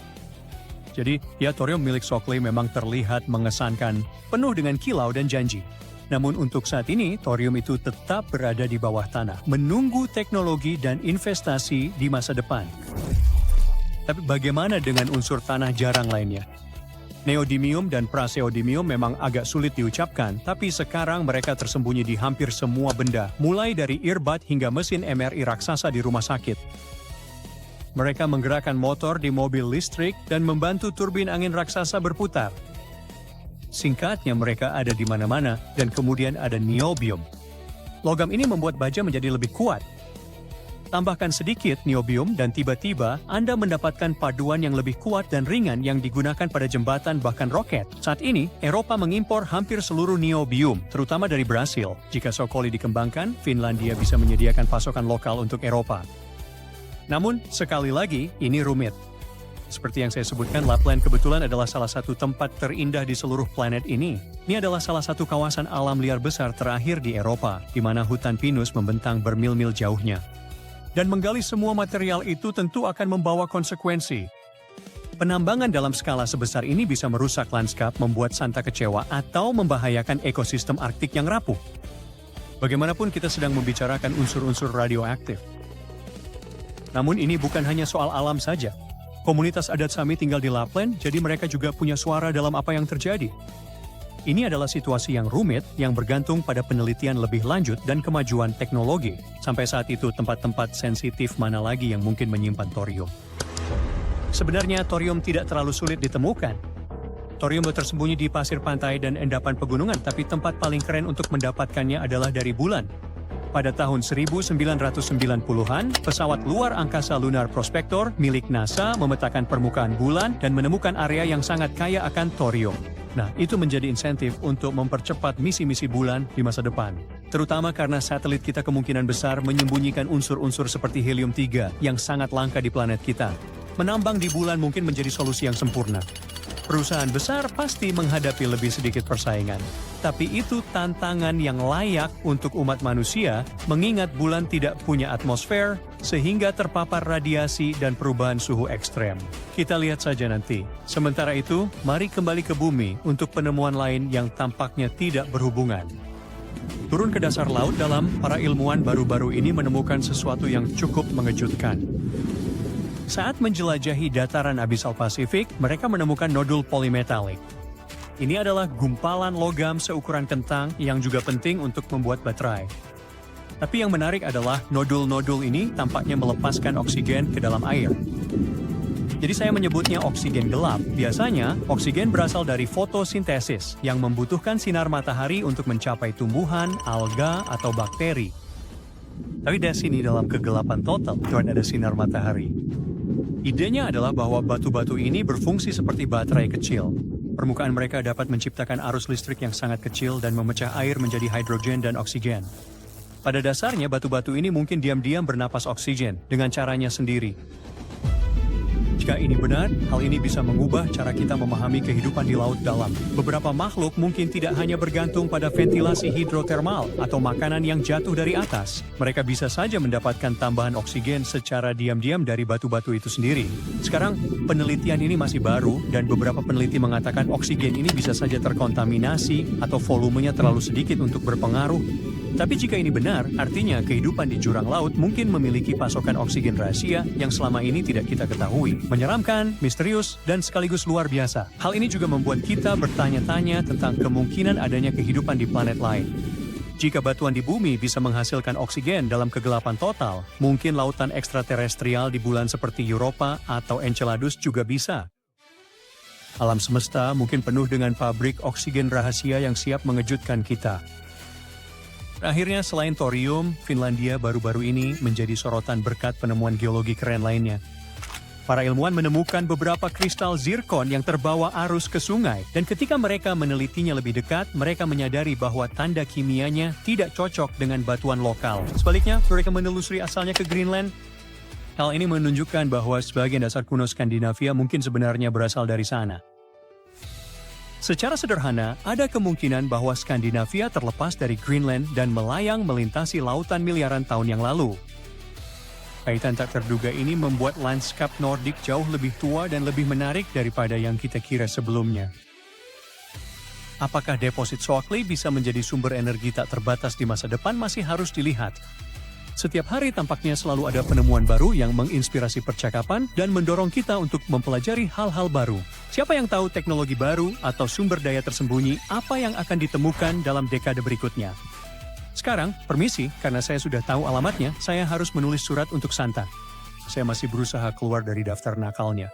Jadi, thorium milik Shockley memang terlihat mengesankan, penuh dengan kilau dan janji. Namun untuk saat ini, thorium itu tetap berada di bawah tanah, menunggu teknologi dan investasi di masa depan. Tapi bagaimana dengan unsur tanah jarang lainnya? Neodymium dan praseodymium memang agak sulit diucapkan, tapi sekarang mereka tersembunyi di hampir semua benda, mulai dari earbud hingga mesin MRI raksasa di rumah sakit. Mereka menggerakkan motor di mobil listrik dan membantu turbin angin raksasa berputar. Singkatnya, mereka ada di mana-mana, dan kemudian ada niobium. Logam ini membuat baja menjadi lebih kuat. Tambahkan sedikit niobium dan tiba-tiba Anda mendapatkan paduan yang lebih kuat dan ringan yang digunakan pada jembatan bahkan roket. Saat ini, Eropa mengimpor hampir seluruh niobium, terutama dari Brasil. Jika Sokoli dikembangkan, Finlandia bisa menyediakan pasokan lokal untuk Eropa. Namun, sekali lagi, ini rumit. Seperti yang saya sebutkan, Lapland kebetulan adalah salah satu tempat terindah di seluruh planet ini. Ini adalah salah satu kawasan alam liar besar terakhir di Eropa, di mana hutan pinus membentang bermil-mil jauhnya. Dan menggali semua material itu tentu akan membawa konsekuensi. Penambangan dalam skala sebesar ini bisa merusak lanskap, membuat Santa kecewa, atau membahayakan ekosistem Arktik yang rapuh. Bagaimanapun kita sedang membicarakan unsur-unsur radioaktif. Namun ini bukan hanya soal alam saja. Komunitas adat Sami tinggal di Lapland, jadi mereka juga punya suara dalam apa yang terjadi. Ini adalah situasi yang rumit yang bergantung pada penelitian lebih lanjut dan kemajuan teknologi. Sampai saat itu, tempat-tempat sensitif mana lagi yang mungkin menyimpan thorium? Sebenarnya, thorium tidak terlalu sulit ditemukan. Thorium tersembunyi di pasir pantai dan endapan pegunungan, tapi tempat paling keren untuk mendapatkannya adalah dari bulan. Pada tahun 1990-an, pesawat luar angkasa Lunar Prospector milik NASA memetakan permukaan bulan dan menemukan area yang sangat kaya akan thorium. Nah, itu menjadi insentif untuk mempercepat misi-misi bulan di masa depan. Terutama karena satelit kita kemungkinan besar menyembunyikan unsur-unsur seperti helium-3 yang sangat langka di planet kita. Menambang di bulan mungkin menjadi solusi yang sempurna. Perusahaan besar pasti menghadapi lebih sedikit persaingan. Tapi itu tantangan yang layak untuk umat manusia, mengingat bulan tidak punya atmosfer, sehingga terpapar radiasi dan perubahan suhu ekstrem. Kita lihat saja nanti. Sementara itu, mari kembali ke bumi untuk penemuan lain yang tampaknya tidak berhubungan. Turun ke dasar laut dalam, para ilmuwan baru-baru ini menemukan sesuatu yang cukup mengejutkan. Saat menjelajahi dataran abisal Pasifik, mereka menemukan nodul polimetalik. Ini adalah gumpalan logam seukuran kentang yang juga penting untuk membuat baterai. Tapi yang menarik adalah nodul-nodul ini tampaknya melepaskan oksigen ke dalam air. Jadi saya menyebutnya oksigen gelap. Biasanya, oksigen berasal dari fotosintesis yang membutuhkan sinar matahari untuk mencapai tumbuhan, alga, atau bakteri. Tapi dari sini dalam kegelapan total, tidak ada sinar matahari. Idenya adalah bahwa batu-batu ini berfungsi seperti baterai kecil. Permukaan mereka dapat menciptakan arus listrik yang sangat kecil dan memecah air menjadi hidrogen dan oksigen. Pada dasarnya, batu-batu ini mungkin diam-diam bernapas oksigen dengan caranya sendiri. Jika ini benar, hal ini bisa mengubah cara kita memahami kehidupan di laut dalam. Beberapa makhluk mungkin tidak hanya bergantung pada ventilasi hidrotermal atau makanan yang jatuh dari atas. Mereka bisa saja mendapatkan tambahan oksigen secara diam-diam dari batu-batu itu sendiri. Sekarang, penelitian ini masih baru dan beberapa peneliti mengatakan oksigen ini bisa saja terkontaminasi atau volumenya terlalu sedikit untuk berpengaruh. Tapi jika ini benar, artinya kehidupan di jurang laut mungkin memiliki pasokan oksigen rahasia yang selama ini tidak kita ketahui. Menyeramkan, misterius, dan sekaligus luar biasa. Hal ini juga membuat kita bertanya-tanya tentang kemungkinan adanya kehidupan di planet lain. Jika batuan di bumi bisa menghasilkan oksigen dalam kegelapan total, mungkin lautan ekstraterestrial di bulan seperti Europa atau Enceladus juga bisa. Alam semesta mungkin penuh dengan pabrik oksigen rahasia yang siap mengejutkan kita. Akhirnya, selain thorium, Finlandia baru-baru ini menjadi sorotan berkat penemuan geologi keren lainnya. Para ilmuwan menemukan beberapa kristal zirkon yang terbawa arus ke sungai, dan ketika mereka menelitinya lebih dekat, mereka menyadari bahwa tanda kimianya tidak cocok dengan batuan lokal. Sebaliknya, mereka menelusuri asalnya ke Greenland. Hal ini menunjukkan bahwa sebagian dasar kuno Skandinavia mungkin sebenarnya berasal dari sana. Secara sederhana, ada kemungkinan bahwa Skandinavia terlepas dari Greenland dan melayang melintasi lautan miliaran tahun yang lalu. Kaitan tak terduga ini membuat lanskap Nordik jauh lebih tua dan lebih menarik daripada yang kita kira sebelumnya. Apakah deposit Shockley bisa menjadi sumber energi tak terbatas di masa depan masih harus dilihat. Setiap hari tampaknya selalu ada penemuan baru yang menginspirasi percakapan dan mendorong kita untuk mempelajari hal-hal baru. Siapa yang tahu teknologi baru atau sumber daya tersembunyi apa yang akan ditemukan dalam dekade berikutnya? Sekarang, permisi, karena saya sudah tahu alamatnya, saya harus menulis surat untuk Santa. Saya masih berusaha keluar dari daftar nakalnya.